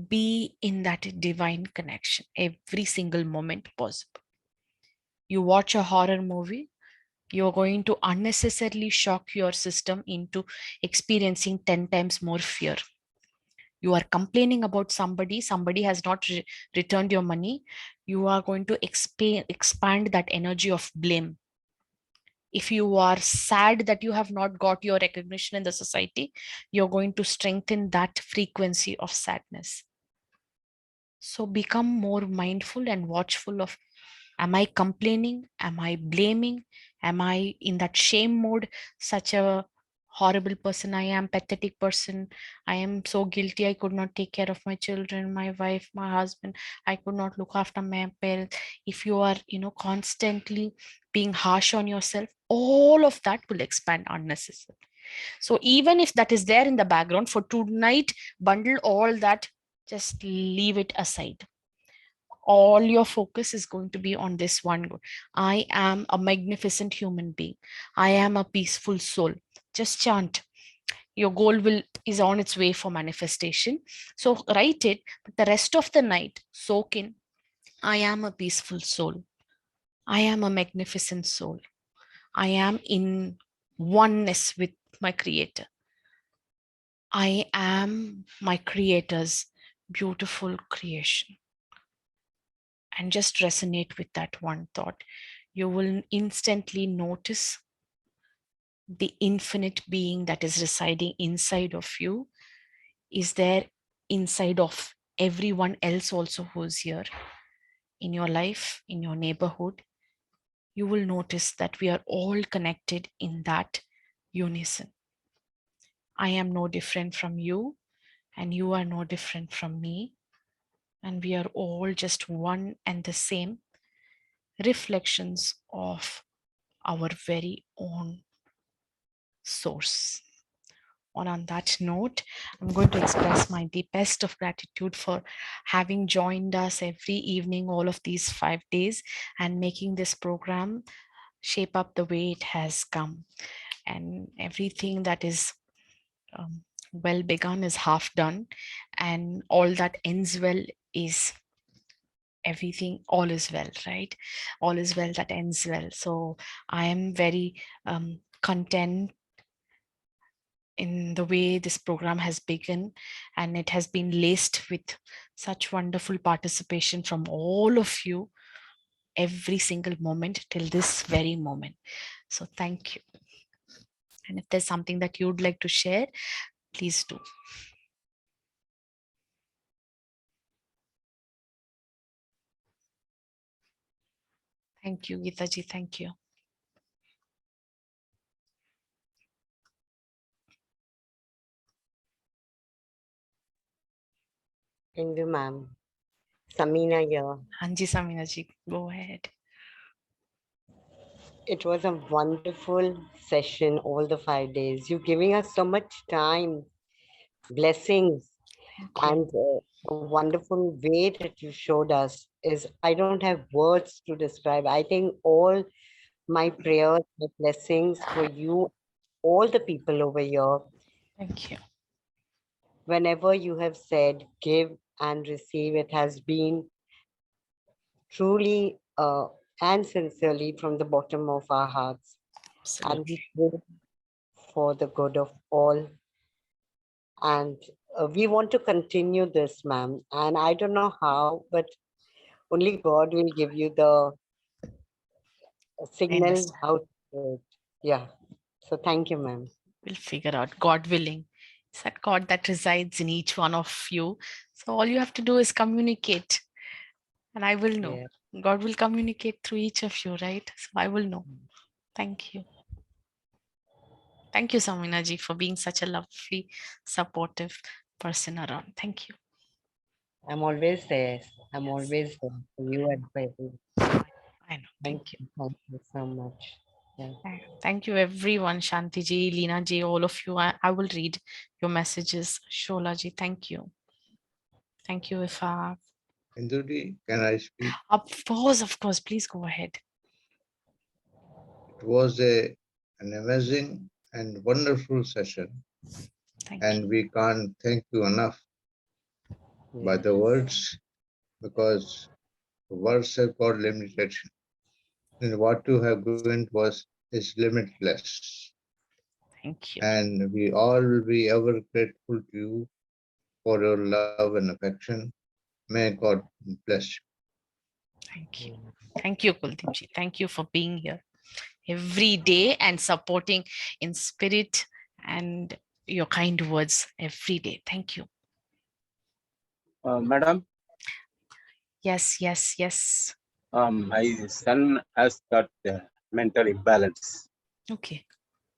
be in that divine connection every single moment possible. You watch a horror movie, you're going to unnecessarily shock your system into experiencing 10 times more fear. You are complaining about somebody has not returned your money, you are going to expand that energy of blame. If you are sad that you have not got your recognition in the society, you're going to strengthen that frequency of sadness. So become more mindful and watchful of, am I complaining? Am I blaming? Am I in that shame mode? Such a horrible person I am, pathetic person. I am so guilty. I could not take care of my children, my wife, my husband. I could not look after my parents. If you are, constantly being harsh on yourself, all of that will expand unnecessarily. So even if that is there in the background for tonight, bundle all that, just leave it aside. All your focus is going to be on this one goal. I am a magnificent human being. I am a peaceful soul. Just chant. Your goal is on its way for manifestation. So write it, but the rest of the night, soak in. I am a peaceful soul. I am a magnificent soul. I am in oneness with my creator. I am my creator's beautiful creation. And just resonate with that one thought. You will instantly notice the infinite being that is residing inside of you is there inside of everyone else also who's here in your life, in your neighborhood. You will notice that we are all connected in that unison. I am no different from you, and you are no different from me. And we are all just one and the same reflections of our very own source. On that note, I'm going to express my deepest of gratitude for having joined us every evening, all of these 5 days, and making this program shape up the way it has come. And everything that is well begun is half done, and all that ends well is everything, all is well, right? All is well that ends well. So I am very content in the way this program has begun, and it has been laced with such wonderful participation from all of you every single moment till this very moment. So thank you. And if there's something that you'd like to share, please do. Thank you, Geeta ji. Thank you. Thank you, ma'am. Samina here. Hanji Samina ji, go ahead. It was a wonderful session all the 5 days. You're giving us so much time, blessings, Thank you. and a wonderful way that you showed us is I don't have words to describe. I think all my prayers, my blessings for you, all the people over here, Thank you. whenever you have said give and receive, it has been truly and sincerely from the bottom of our hearts. And we Absolutely. pray for the good of all. And we want to continue this, ma'am. And I don't know how, but only God will give you the I signal understand. how to do it. Yeah. So thank you, ma'am. We'll figure out, God willing. It's that God that resides in each one of you. So all you have to do is communicate, and I will know. Yeah. God will communicate through each of you, right? So I will know. Thank you. Thank you, Saminaji, for being such a lovely, supportive person around. Thank you. I'm always there. I'm Yes, always there for you and for everyone. I know. Thank Thank you. you. Thank you so much. Yeah. Thank you, everyone. Shanti ji, Leena ji, all of you. I will read your messages. Shola ji, thank you. Thank you, Ifa. Induji, can I speak? Of course, please go ahead. It was an amazing and wonderful session, Thank and you. we can't thank you enough by Yeah. the words because words have got limitation. And what you have given to us is limitless. Thank you. And we all will be ever grateful to you for your love and affection. May God bless you. Thank you. Mm. Thank you, Kuldeep ji. Thank you for being here every day and supporting in spirit and your kind words every day. Thank you. Madam, Yes, yes, yes. my son has got mental imbalance. Okay.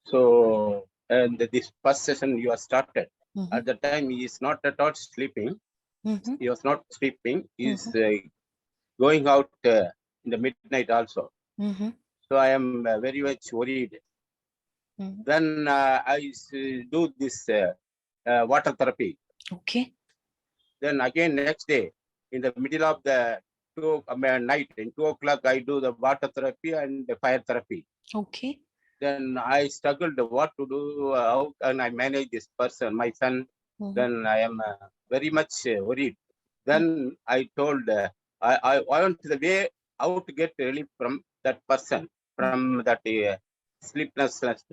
So, and this first session you have started. Mm-hmm. At the time, he is not at all sleeping. Mm-hmm. He was not sleeping. He is Mm-hmm. going out in the midnight also. Mm-hmm. So I am very much worried. Mm-hmm. Then do this water therapy. Okay. Then again next day, in the middle of the night, in 2 o'clock, I do the water therapy and the fire therapy. Okay. Then I struggled what to do, how can I manage this person, my son. Mm-hmm. Then I am very much worried. Then I told, I want the way how to get relief from that person, from that sleeplessness.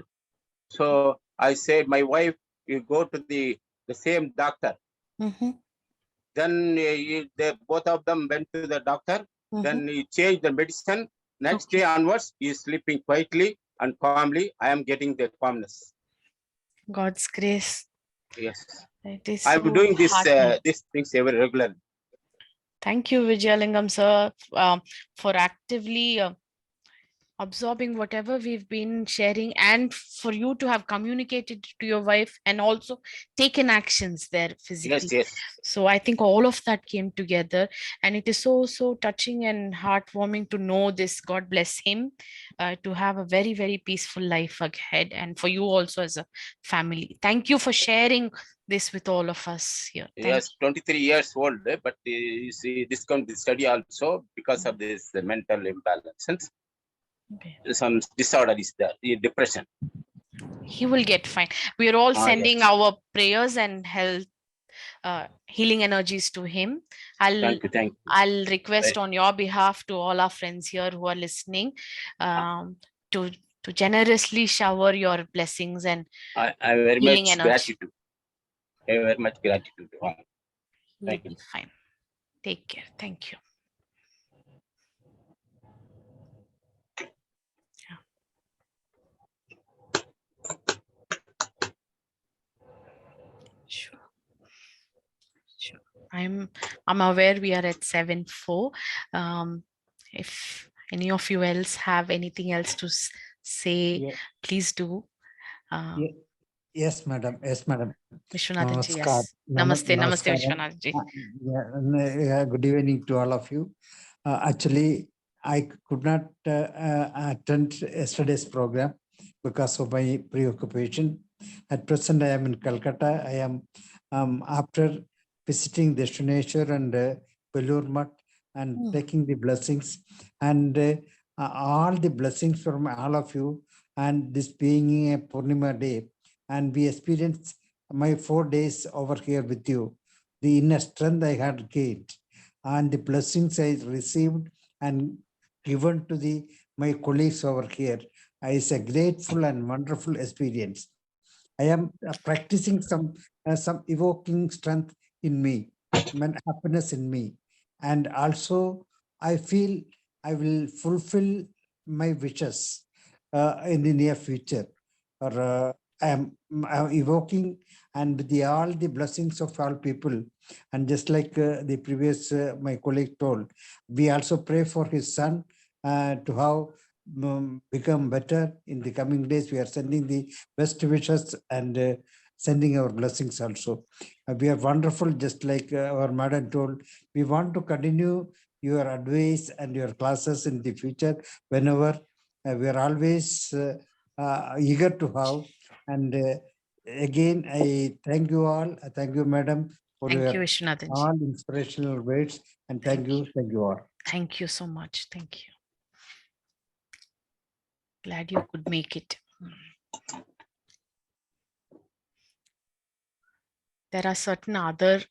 So I said, my wife, you go to the same doctor. Mm-hmm. Then both of them went to the doctor. Mm-hmm. Then he changed the medicine. Next Okay. day onwards, he is sleeping quietly and calmly. I am getting the calmness. God's grace. Yes, It is I am so doing heartening. these things every regularly. Thank you, Vijayalingam sir, for actively absorbing whatever we've been sharing, and for you to have communicated to your wife and also taken actions there Yes, physically. yes, So I think all of that came together, and it is so touching and heartwarming to know this. God bless him, to have a very peaceful life ahead, and for you also as a family. Thank you for sharing this with all of us here. Thank yes. 23 years old, but you see, discount the study also because of this mental imbalance. you. Okay. Some disorder is there, the depression. He will get fine. We are all sending Yes. our prayers and health, healing energies to him. I'll Thank you. I'll request Right. on your behalf to all our friends here who are listening, to generously shower your blessings and I very healing much energy. gratitude. I very much gratitude. You'll Thank you. be fine. Take care. Thank you. Yeah, sure. Sure. I'm aware we are at 7:04. If any of you else have anything else to say, Yeah, please do. yeah, yes, madam. Yes, madam. Vishwanath ji, Namaskar. yes. Namaste, namaste, Namaskaram. Vishwanath ji. Yeah, good evening to all of you. Actually, I could not attend yesterday's program because of my preoccupation. At present, I am in Calcutta. I am after visiting the Shaneshwar and Belur Math and Hmm. taking the blessings and all the blessings from all of you. And this being a Purnima day, and we experienced my 4 days over here with you, the inner strength I had gained and the blessings I received and given to the my colleagues over here is a grateful and wonderful experience. I am practicing some evoking strength in me, happiness in me, and also I feel I will fulfill my wishes in the near future. Or I'm evoking and with all the blessings of all people, and just like the previous my colleague told, we also pray for his son to have become better in the coming days. We are sending the best wishes and sending our blessings also. We are wonderful, just like our madam told. We want to continue your advice and your classes in the future whenever we are always eager to have. And again, I thank you all. I thank you, madam, for Thank you, your Vishwanathan. all inspirational words. And thank you all. Thank you so much. Thank you. Glad you could make it. There are certain other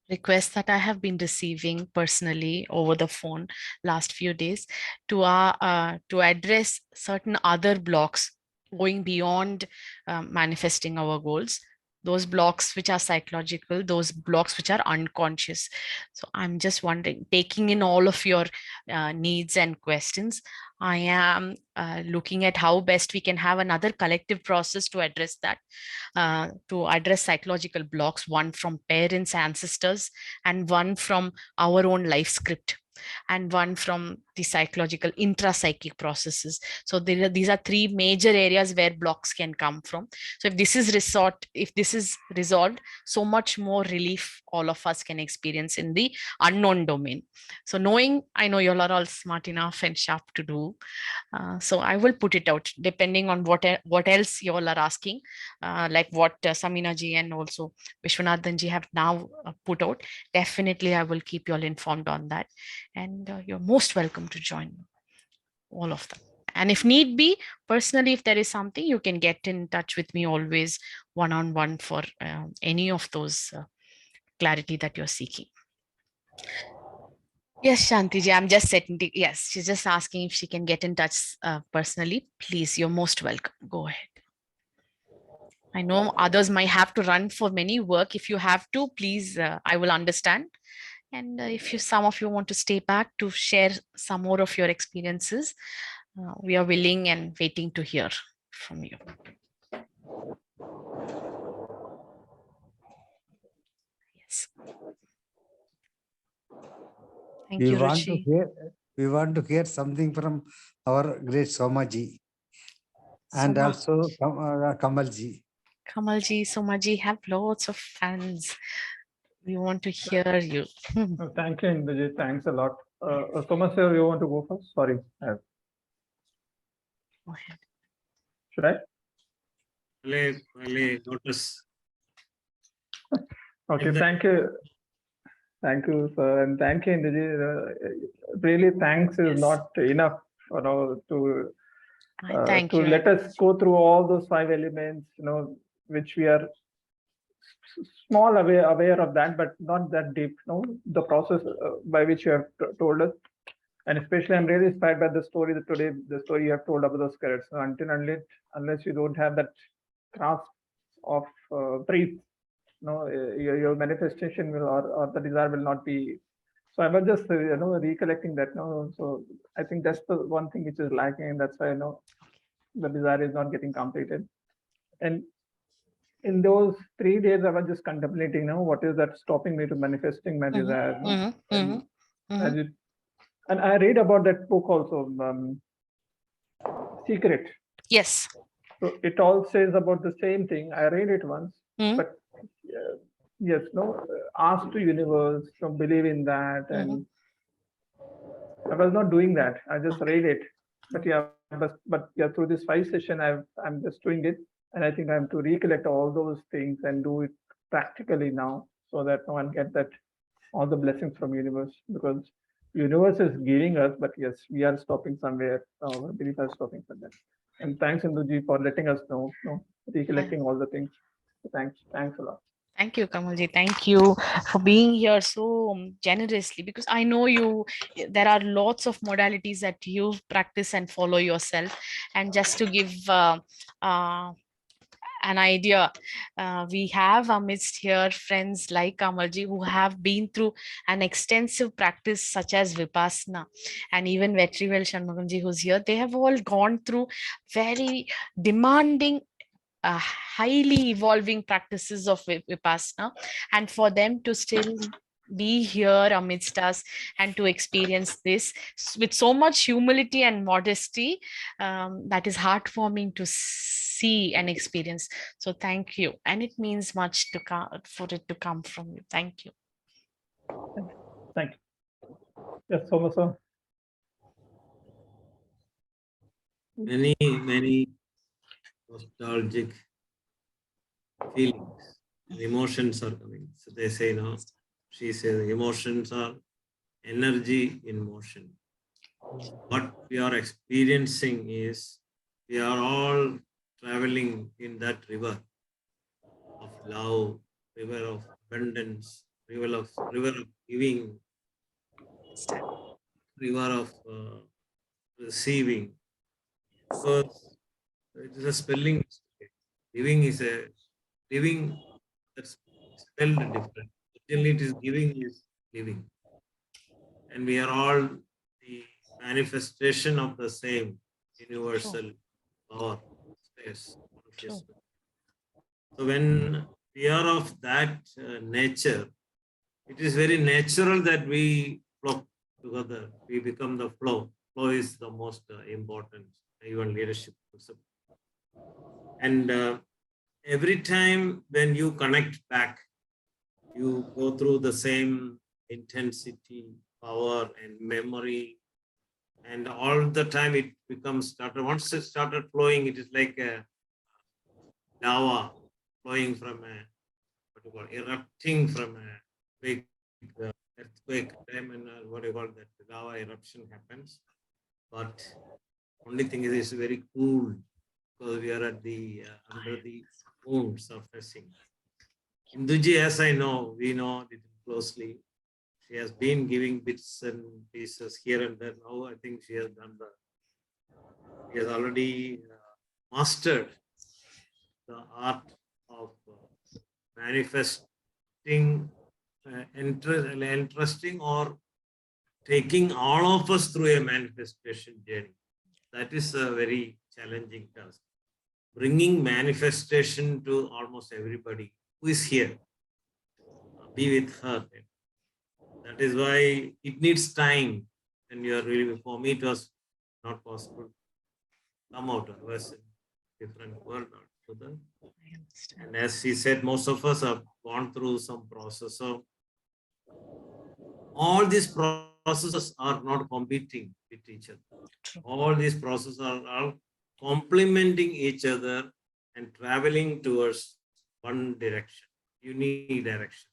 requests that I have been receiving personally over the phone last few days to address certain other blocks going beyond manifesting our goals, those blocks which are psychological, those blocks which are unconscious. So I'm just wondering, taking in all of your needs and questions, I am looking at how best we can have another collective process to address that, to address psychological blocks, one from parents, ancestors, and one from our own life script, and one from the psychological intrapsychic processes. So these are three major areas where blocks can come from. So if this is resolved, so much more relief all of us can experience in the unknown domain. So I know you all are all smart enough and sharp to do. So I will put it out depending on what else you all are asking, like what Samina ji and also Vishwanathan ji have now put out. Definitely, I will keep you all informed on that. And you're most welcome to join all of them. And if need be, personally, if there is something, you can get in touch with me always one-on-one for any of those clarity that you're seeking. Yes, Shanti ji, I'm just setting yes, she's just asking if she can get in touch personally. Please, you're most welcome. Go ahead. I know others might have to run for many work. If you have to, please, I will understand. And if some of you want to stay back to share some more of your experiences, we are willing and waiting to hear from you. Yes. Thank you, Ruchi. We want to hear something from our great Somaji and also Kamalji. Kamalji, Somaji have lots of fans. We want to hear you. Thank you, Indujit. Thanks a lot. Thomas, sir, you want to go first? Sorry. Go ahead. Should I? Notice. Okay, thank you. Thank you, sir, and thank you, Indujit. Really, thanks is not enough, to let us go through all those 5 elements, which we are small aware of that, but not that deep. The process by which you have told us, and especially I'm really inspired by the story that today, the story you have told about those carrots. So unless you don't have that grasp of brief, your manifestation will or the desire will not be. So I was just recollecting that. So I think that's the one thing which is lacking, and that's why the desire is not getting completed. And in those 3 days, I was just contemplating, what is that stopping me to manifesting my desire? And I read about that book also, Secret. Yes. So it all says about the same thing. I read it once, but yes, ask to universe, believe in that, and I was not doing that. I just read it, but through this 5 session, I'm just doing it, and I think I have to recollect all those things and do it practically now, so that no one get that all the blessings from universe, because universe is giving us, but yes, we are stopping somewhere. Our belief is stopping somewhere. And thanks, Induji, for letting us know, recollecting all the things. So thanks a lot. Thank you, Kamalji. Thank you for being here so generously, because I know there are lots of modalities that you practice and follow yourself. And just to give uh, an idea, we have amidst here friends like Kamalji who have been through an extensive practice such as Vipassana, and even Vetrivel Shanmugamji who's here. They have all gone through very demanding, highly evolving practices of Vipassana, and for them to still be here amidst us and to experience this with so much humility and modesty, that is heartwarming to see and experience. So thank you, and it means much to for it to come from you. Thank you. Thank you. Yes, Soma. Many nostalgic feelings and emotions are coming. So they say, no, she says emotions are energy in motion. What we are experiencing is we are all traveling in that river of love, river of abundance, river of giving, river of receiving. Because it is a spelling mistake. Living is a living that's spelled different. Actually, it is giving is living. And we are all the manifestation of the same universal power, space, consciousness. So when we are of that nature, it is very natural that we flow together. We become the flow. Flow is the most important, even leadership concept. And every time when you connect back, you go through the same intensity, power, and memory. And all the time it becomes started. Once it started flowing, it is like a lava flowing from a, what you call, erupting from a big earthquake time, and what you call that, lava eruption happens. But only thing is it's very cool because we are at the under the moon surfacing. Induji, as I know, we know it closely. She has been giving bits and pieces here and there. Now I think she has done she has already mastered the art of manifesting, interesting or taking all of us through a manifestation journey. That is a very challenging task. Bringing manifestation to almost everybody who is here. Be with her. That is why it needs time. And you are really, for me, it was not possible to come out. I was in a different world altogether. And as she said, most of us have gone through some process. So all these processes are not competing with each other. All these processes are complementing each other and traveling towards one direction, unique direction,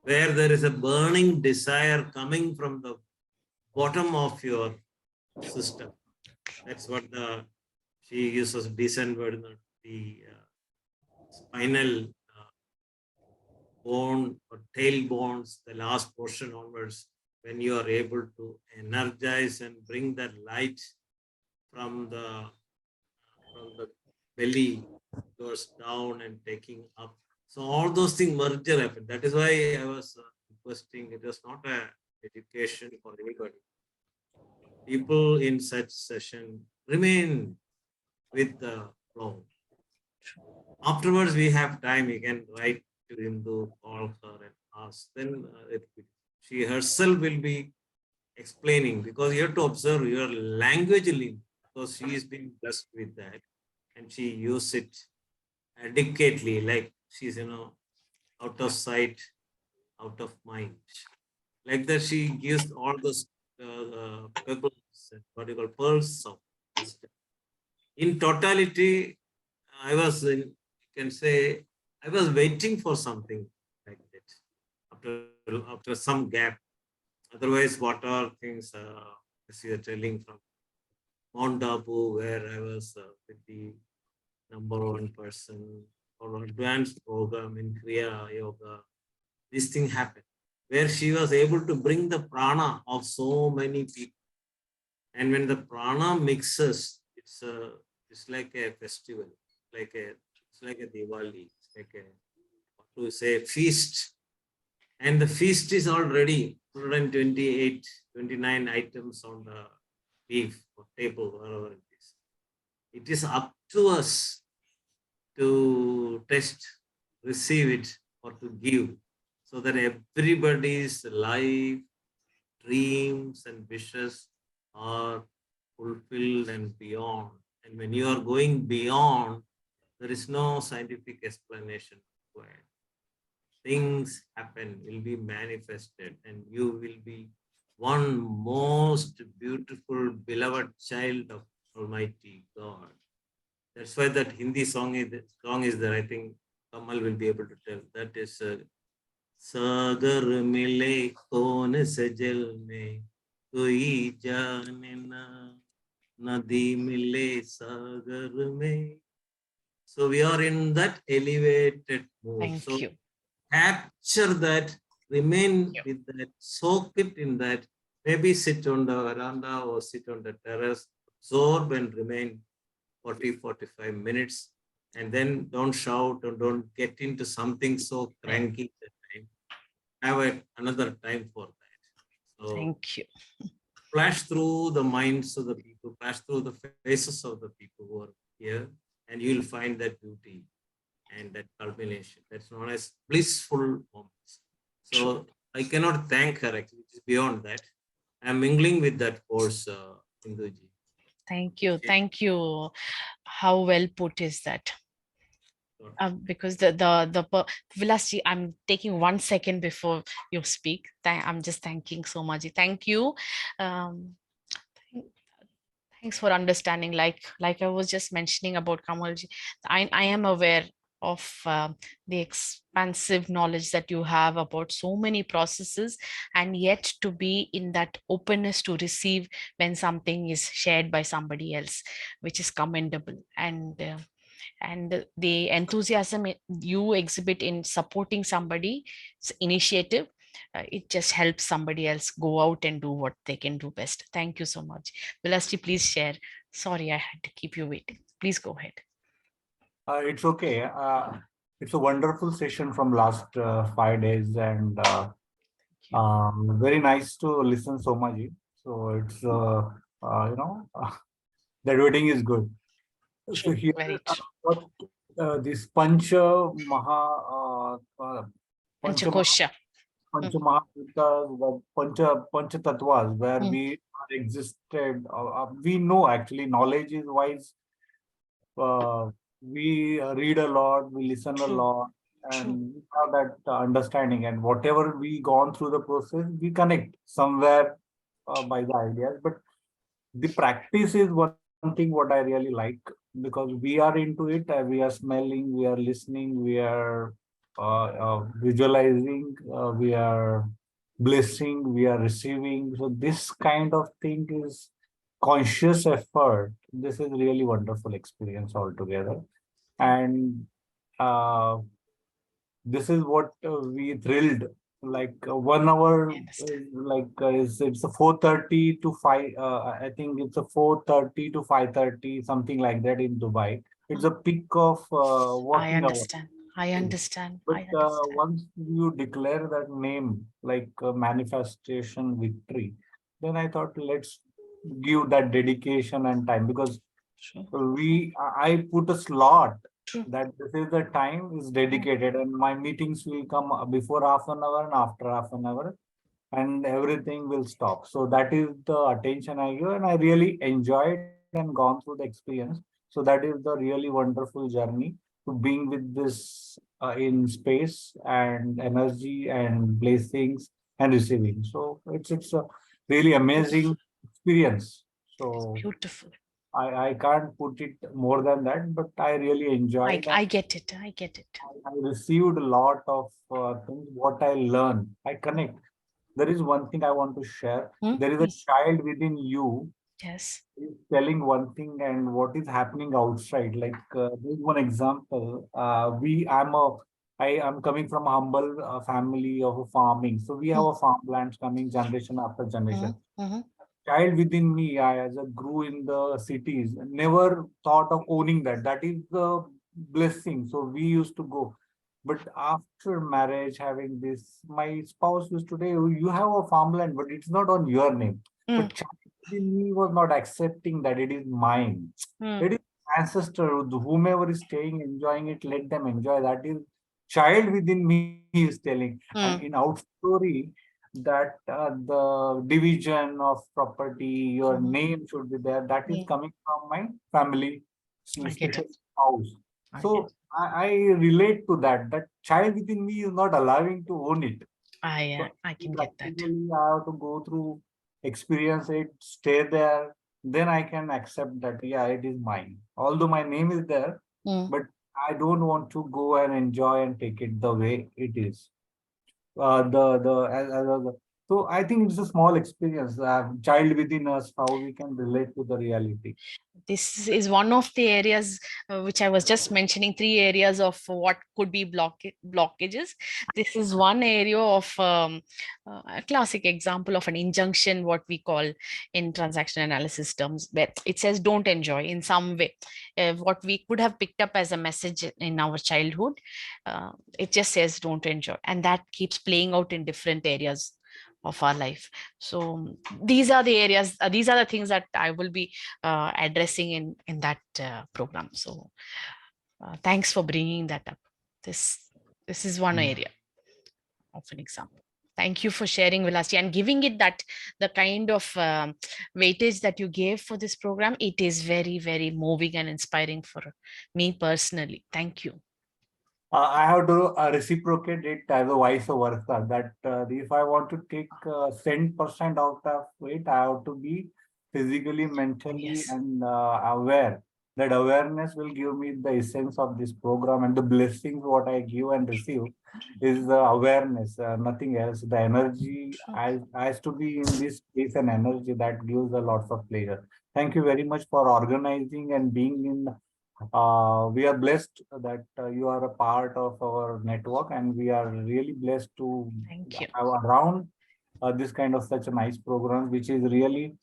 where there is a burning desire coming from the bottom of your system. That's what she uses decent word, the spinal bone or tailbones, the last portion onwards, when you are able to energize and bring that light from the belly goes down and taking up. So all those things merger happen. That is why I was requesting, it was not a education for anybody. People in such session remain with the flow. Afterwards, we have time, we can write to Hindu, call her and ask. Then she herself will be explaining, because you have to observe your language, because she is being blessed with that and she uses it adequately, like she's, out of sight, out of mind. Like that, she gives all those pebbles and what you call pearls of wisdom. In totality, I was, you can say, I was waiting for something like that after some gap. Otherwise, what are things, as you are telling, from Mount Abu, where I was with the number one person for our advanced program in Kriya Yoga, this thing happened, where she was able to bring the prana of so many people. And when the prana mixes, it's like a festival, it's like a Diwali, it's like a, what to say, feast. And the feast is already 128, 29 items on the leaf or table, wherever it is. It is up to us to test, receive it, or to give, so that everybody's life, dreams, and wishes are fulfilled and beyond. And when you are going beyond, there is no scientific explanation required. Things happen, will be manifested, and you will be one most beautiful, beloved child of Almighty God. That's why that Hindi song is there. I think Kamal will be able to tell. That is सागर मिले कौन सजल में कोई जाने ना नदी मिले सागर में. So we are in that elevated mood. Thank so you. Capture that, remain with that, soak it in that. Maybe sit on the veranda or sit on the terrace, absorb and remain 40-45 minutes, and then don't shout or don't get into something so cranky that time. Have another time for that. So Thank you. flash through the minds of the people, flash through the faces of the people who are here, and you'll find that beauty and that culmination. That's known as blissful moments. So I cannot thank her, actually. It is beyond that. I'm mingling with that course, Hinduji. Thank you. Thank you. How well put is that? Because Vilasji, I'm taking 1 second before you speak. I'm just thanking so much. Thank you. Thanks for understanding. Like I was just mentioning about Kamalji, I am aware of the expansive knowledge that you have about so many processes, and yet to be in that openness to receive when something is shared by somebody else, which is commendable. And the enthusiasm you exhibit in supporting somebody's initiative, it just helps somebody else go out and do what they can do best. Thank you so much. Vilasti, please share. Sorry, I had to keep you waiting. Please go ahead. It's okay. It's a wonderful session from last 5 days, and very nice to listen so much. So it's the reading is good. So here, what this Panchakosha. Pancha Tattvas, where we are existed. We know, actually, knowledge is wise. We read a lot, we listen a lot, and we have that understanding. And whatever we gone through the process, we connect somewhere by the ideas. But the practice is one thing what I really like, because we are into it. We are smelling, we are listening, we are visualizing, we are blessing, we are receiving. So this kind of thing is conscious effort. This is really wonderful experience altogether. And this is what we thrilled, like 1 hour, it's a 4:30 to 5, I think it's a 4:30 to 5:30, something like that in Dubai. It's a peak of working hours. I understand. But once you declare that name, like manifestation victory, then I thought, let's give that dedication and time, because I put a slot that this is the time is dedicated, and my meetings will come before half an hour and after half an hour, and everything will stop. So that is the attention I give, and I really enjoyed and gone through the experience. So that is the really wonderful journey to being with this in space and energy and blessings and receiving. So it's a really amazing experience. So beautiful. I can't put it more than that, but I really enjoyed. I get it. I received a lot of things. What I learned, I connect. There is one thing I want to share. There is a child within you Yes. is telling one thing and what is happening outside. Like there's one example. I am coming from a humble family of a farming. So we have a farmlands coming generation after generation. Child within me, I as a grew in the cities, never thought of owning that. That is the blessing. So we used to go. But after marriage, having this, my spouse used to say, "Oh, you have a farmland, but it's not on your name." But child within me was not accepting that it is mine. It is ancestor, whomever is staying, enjoying it, let them enjoy. That is child within me is telling. And in out story, that the division of property, your name should be there. That is coming from my family, especially house. So I relate to that. That child within me is not allowing to own it. I can get that. I have to go through, experience it, stay there. Then I can accept that, yeah, it is mine. Although my name is there, but I don't want to go and enjoy and take it the way it is. So I think it's a small experience, child within us, how we can relate to the reality. This is one of the areas which I was just mentioning, three areas of what could be blockages. This is one area of a classic example of an injunction, what we call in transaction analysis terms, where it says don't enjoy in some way. What we could have picked up as a message in our childhood, it just says don't enjoy. And that keeps playing out in different areas of our life. So these are the areas, these are the things that I will be addressing in that program. So thanks for bringing that up. This is one area of an example. Thank you for sharing, Vilasi, and giving it that the kind of weightage that you gave for this program. It is very, very moving and inspiring for me personally. Thank you. I have to reciprocate it as a vice versa. That if I want to take 10% out of it, I have to be physically, mentally, and aware. That awareness will give me the essence of this program, and the blessings what I give and receive is the awareness, nothing else. The energy has to be in this space and energy that gives a lot of pleasure. Thank you very much for organizing and being in. We are blessed that you are a part of our network, and we are really blessed to have around this kind of such a nice program, which is really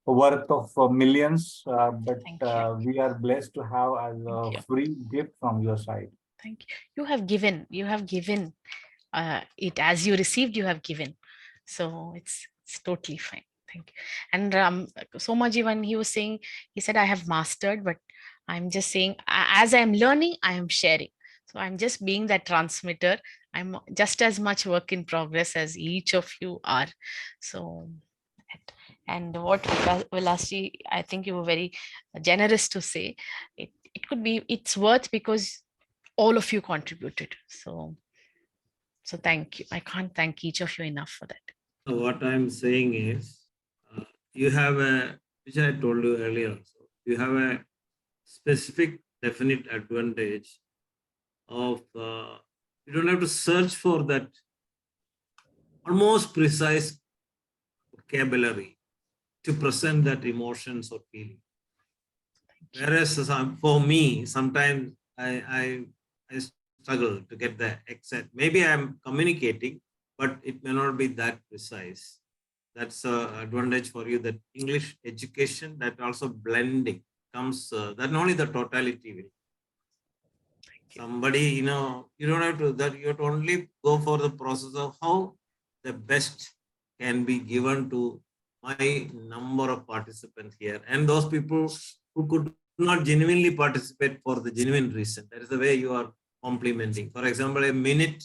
worth of millions. But we are blessed to have as a free gift from your side. Thank you. You have given it as you received, you have given. So it's totally fine. Thank you. And Somaji, when he was saying, he said, I have mastered, but I'm just saying, as I'm learning, I am sharing. So I'm just being that transmitter. I'm just as much work in progress as each of you are. So, and what Vilasi, I think you were very generous to say, it could be, it's worth because all of you contributed. So thank you. I can't thank each of you enough for that. What I'm saying is, you have which I told you earlier also, you have a specific definite advantage of, you don't have to search for that almost precise vocabulary to present that emotions or feeling. Whereas for me, sometimes I struggle to get the exact. Maybe I'm communicating, but it may not be that precise. That's an advantage for you. That English education, that also blending comes. That not only the totality will. Somebody, you don't have to. That you have to only go for the process of how the best can be given to my number of participants here, and those people who could not genuinely participate for the genuine reason. That is the way you are complementing. For example, a minute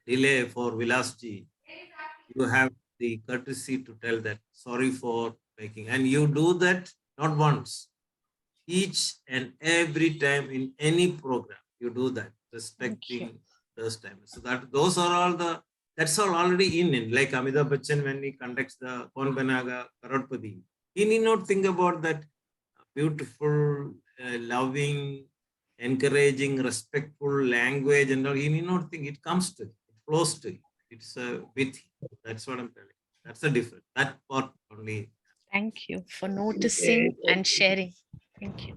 delay for Vilasji, you have the courtesy to tell that sorry for making, and you do that not once, each and every time in any program. You do that, respecting those times. So those are all that's all already in. Like Amitabh Bachchan, when he conducts the Kaun Banega Crorepati, he need not think about that beautiful, loving, encouraging, respectful language and all. He need not think. It comes to you. It flows to you. It's with you. That's what I'm telling. That's the difference. That part only. Thank you for noticing and sharing. Thank you.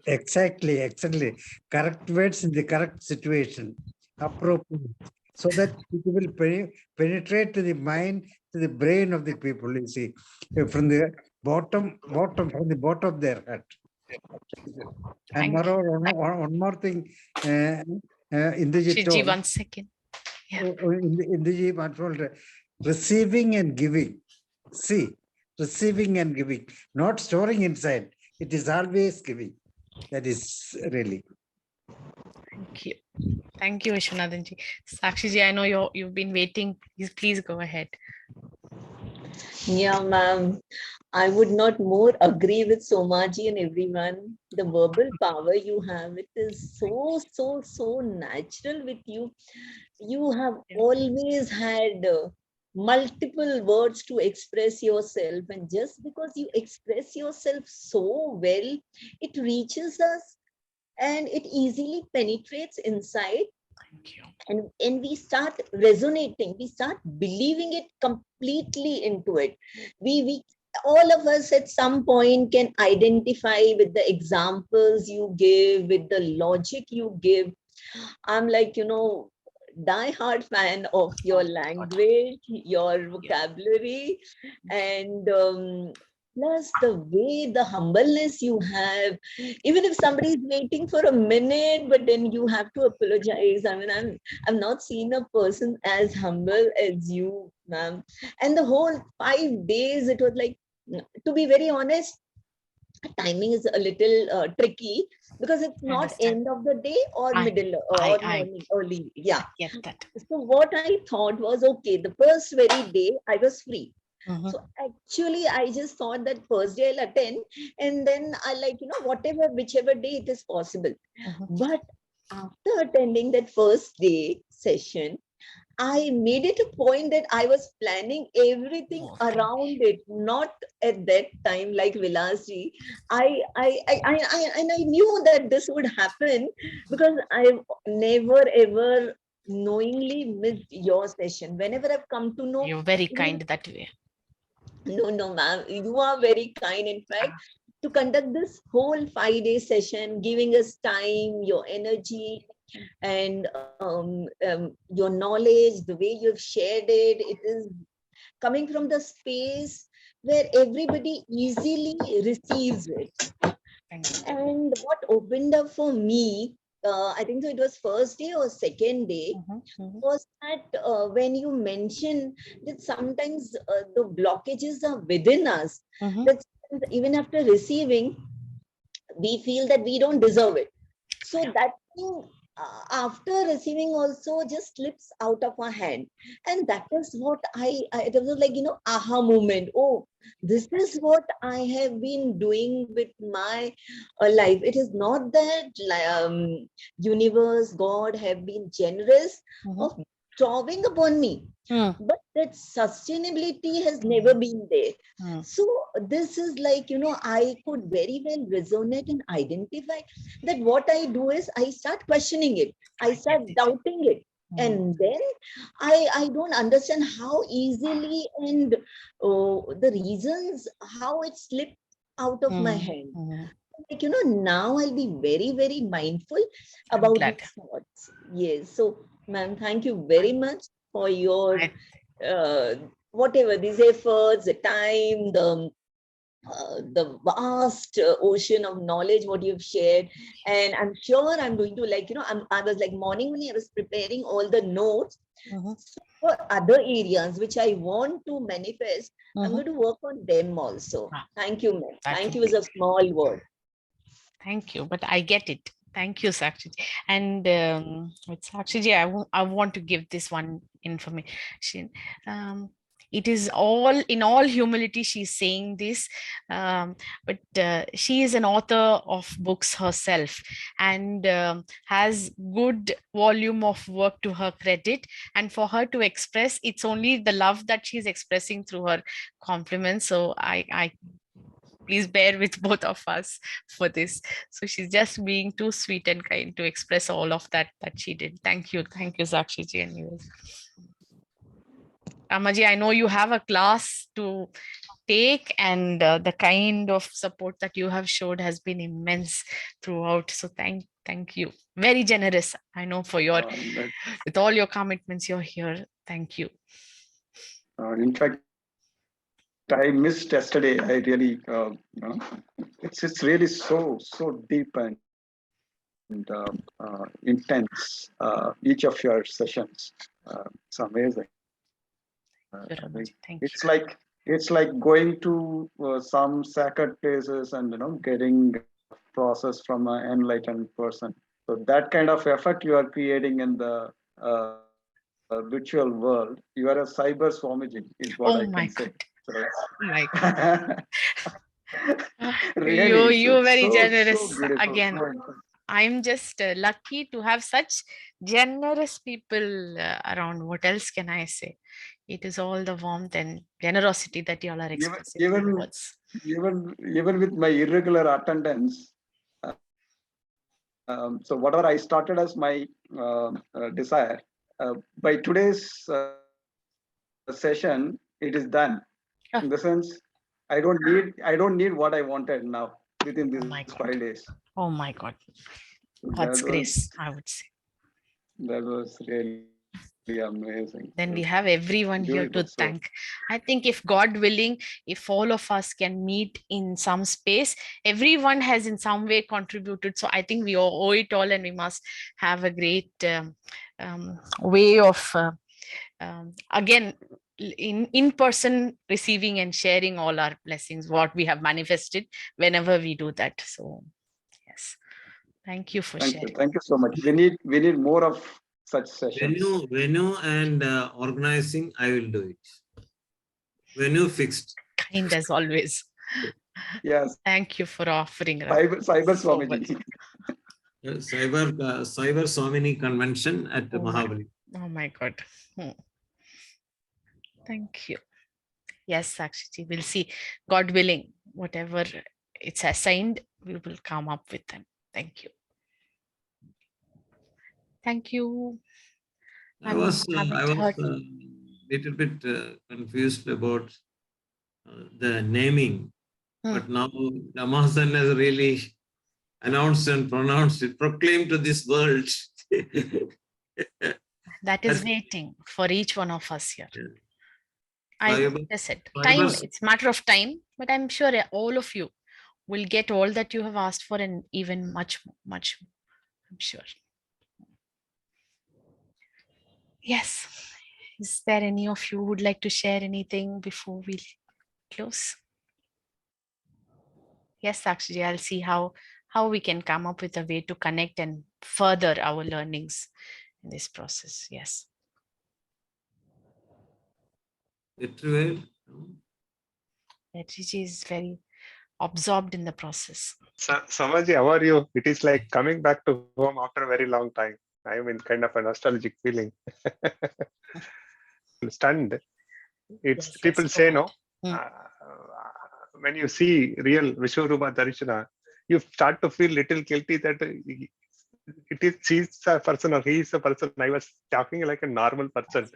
Exactly. Correct words in the correct situation, appropriate, so that it will penetrate to the mind, to the brain of the people. You see, from the bottom, from the bottom of their heart. And Thank you. moreover, one more thing, Indijit Shiji, told, 1 second. Yeah. Indijit told, receiving and giving. See, receiving and giving, not storing inside. It is always giving. That is really. Thank you. Thank you, Vishwanathanji. Sakshiji, I know you've been waiting. Please go ahead. Yeah, ma'am. I would not more agree with Somaji and everyone. The verbal power you have, it is so natural with you. You have always had multiple words to express yourself, and just because you express yourself so well, it reaches us and it easily penetrates inside. Thank you. And we start resonating, we start believing it completely into it. We all of us at some point can identify with the examples you give, with the logic you give. I'm like, die-hard fan of your language, your vocabulary, and plus the way, the humbleness you have. Even if somebody is waiting for a minute, but then you have to apologize. I mean, I've not seen a person as humble as you, ma'am. And the whole 5 days, it was like, to be very honest, timing is a little tricky because it's not end of the day or middle or morning early. Yeah. I get that. So what I thought was, okay, the first very day I was free. So actually, I just thought that first day I'll attend, and then I whichever day it is possible. But after attending that first day session, I made it a point that I was planning everything around it, not at that time like Vilasji. And I knew that this would happen because I've never ever knowingly missed your session. Whenever I've come to know, you're very kind that way. No, ma'am, you are very kind. In fact, to conduct this whole 5-day session, giving us time, your energy, and your knowledge, the way you've shared it, it is coming from the space where everybody easily receives it. And what opened up for me, I think so it was first day or second day, was that when you mentioned that sometimes the blockages are within us, that even after receiving, we feel that we don't deserve it. So that thing after receiving also just slips out of our hand. And that is what it was like, aha moment. Oh, this is what I have been doing with my life. It is not that universe, God have been generous of bestowing upon me, but that sustainability has never been there. So this is like, I could very well resonate and identify that what I do is I start questioning it. I start doubting it. And then I don't understand how easily and the reasons how it slipped out of my hand. Like, now I'll be very, very mindful about these thoughts. Yes. So, ma'am, thank you very much for your whatever these efforts, the time, the vast ocean of knowledge what you've shared. And I'm sure I'm going to I was like morning when I was preparing all the notes for other areas which I want to manifest. I'm going to work on them also. Thank you, ma'am. Thank you is a small word. Thank you, but I get it. Thank you, Sakshiji. And with Sakshiji, I want to give this one information. It is all in all humility she's saying this, but she is an author of books herself and has good volume of work to her credit. And for her to express, it's only the love that she's expressing through her compliments. So I please bear with both of us for this. So she's just being too sweet and kind to express all of that she did. Thank you, Sakshiji. Anyways, Amaji, I know you have a class to take, and the kind of support that you have showed has been immense throughout. So thank you. Very generous. I know for your, with all your commitments, you're here. Thank you. In fact, I missed yesterday. I really, it's really so deep and intense. Each of your sessions, it's amazing. Thank It's you. like going to some sacred places and getting process from an enlightened person. So that kind of effect you are creating in the virtual world, you are a cyber Swamiji, is what I Oh can my say. God. So My God. really, You're it's very so generous. beautiful. Again, I'm just lucky to have such generous people around. What else can I say? It is all the warmth and generosity that you all are Even expressing through even words. even with my irregular attendance, so whatever I started as my desire, by today's session, it is done. In the sense, I don't need what I wanted now within these Oh 5 my days. God. Oh my God. That God's was grace, I would say. really amazing. Then we have everyone Beautiful. here to So thank. I think if God willing, if all of us can meet in some space, everyone has in some way contributed. So I think we all owe it all, and we must have a great way of again in person receiving and sharing all our blessings, what we have manifested whenever we do that. So yes, thank you for sharing. thank you so much. We need more of such sessions. Venue and organizing, I will do it. Venue fixed. Kind as always. Yes. Thank you for offering. Cyber so much. Swamiji. Cyber Swamini convention at Mahabali. Oh my God. Thank you. Yes, Sakshiji, we'll see. God willing, whatever it's assigned, we will come up with them. Thank you. Thank you. I was little bit confused about the naming, but now Ramasan has really announced and pronounced it, proclaimed to this world. That is waiting for each one of us here. I said time, it's matter of time, but I'm sure all of you will get all that you have asked for and even much, much, I'm sure. Yes. Is there any of you who would like to share anything before we close? Yes, actually, I'll see how we can come up with a way to connect and further our learnings in this process. Yes. Vetriji is very absorbed in the process. Samaji, how are you? It is like coming back to home after a very long time. I am in kind of a nostalgic feeling. Stunned. It's people say no. When you see real Vishwarupa Darshana, you start to feel little guilty that it is she's a person or he is a person. I was talking like a normal person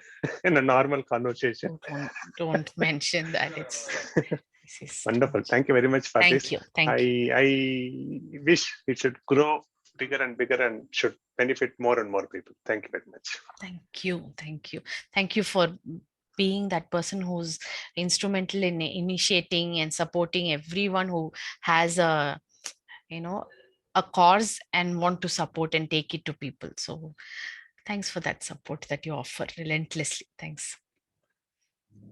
in a normal conversation. Don't mention that. It's wonderful. Thank you very much for this. Thank you. I wish it should grow bigger and bigger and should benefit more and more people. Thank you very much. Thank you. Thank you for being that person who's instrumental in initiating and supporting everyone who has a cause and want to support and take it to people. So thanks for that support that you offer relentlessly. Thanks.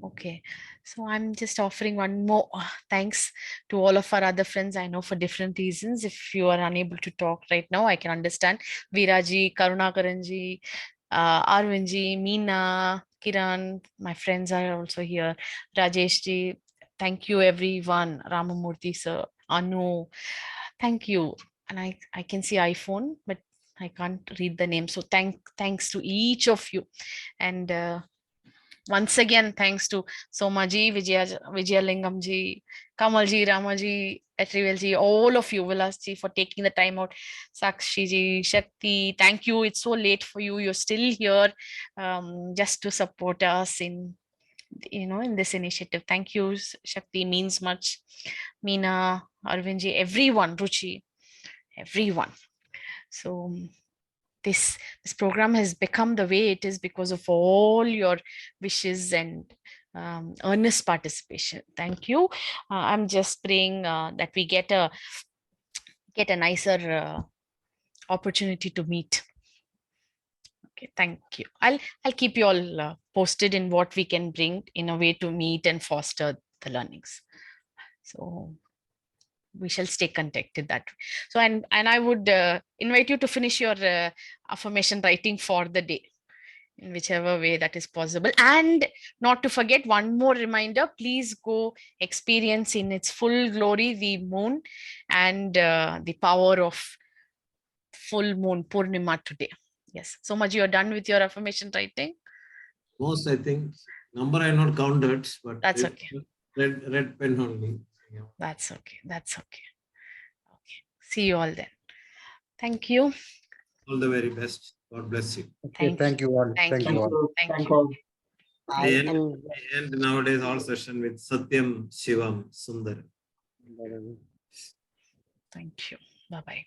Okay, so I'm just offering one more thanks to all of our other friends. I know for different reasons, if you are unable to talk right now, I can understand. Veeraji, Karunakaranji, Arvindji, Meena, Kiran, my friends are also here. Rajeshji, thank you everyone. Ramamurthy sir, Anu, thank you. And I can see iPhone, but I can't read the name. So thanks to each of you. And once again, thanks to Somaji, Vijayalingamji, Kamalji, Ramaji, Etrivelji, all of you, Vilasji, for taking the time out. Sakshiji, Shakti, thank you. It's so late for you. You're still here just to support us in in this initiative. Thank you, Shakti, means much. Meena, Arvindji, everyone, Ruchi, everyone. So this program has become the way it is because of all your wishes and earnest participation. Thank you. I'm just praying that we get a nicer opportunity to meet. Okay, thank you. I'll keep you all posted in what we can bring in a way to meet and foster the learnings. So we shall stay connected that way. So and I would invite you to finish your affirmation writing for the day in whichever way that is possible. And not to forget, one more reminder, please go experience in its full glory the moon and the power of full moon Purnima today. Yes. So much you are done with your affirmation writing? Most, I think, number I not counted, but that's okay. Red pen only. Yeah. That's okay. That's okay. Okay. See you all then. Thank you. All the very best. God bless you. Thank you all. Thank you all. Thank you all. And nowadays all session with Satyam, Shivam, Sundar. Thank you. Bye-bye.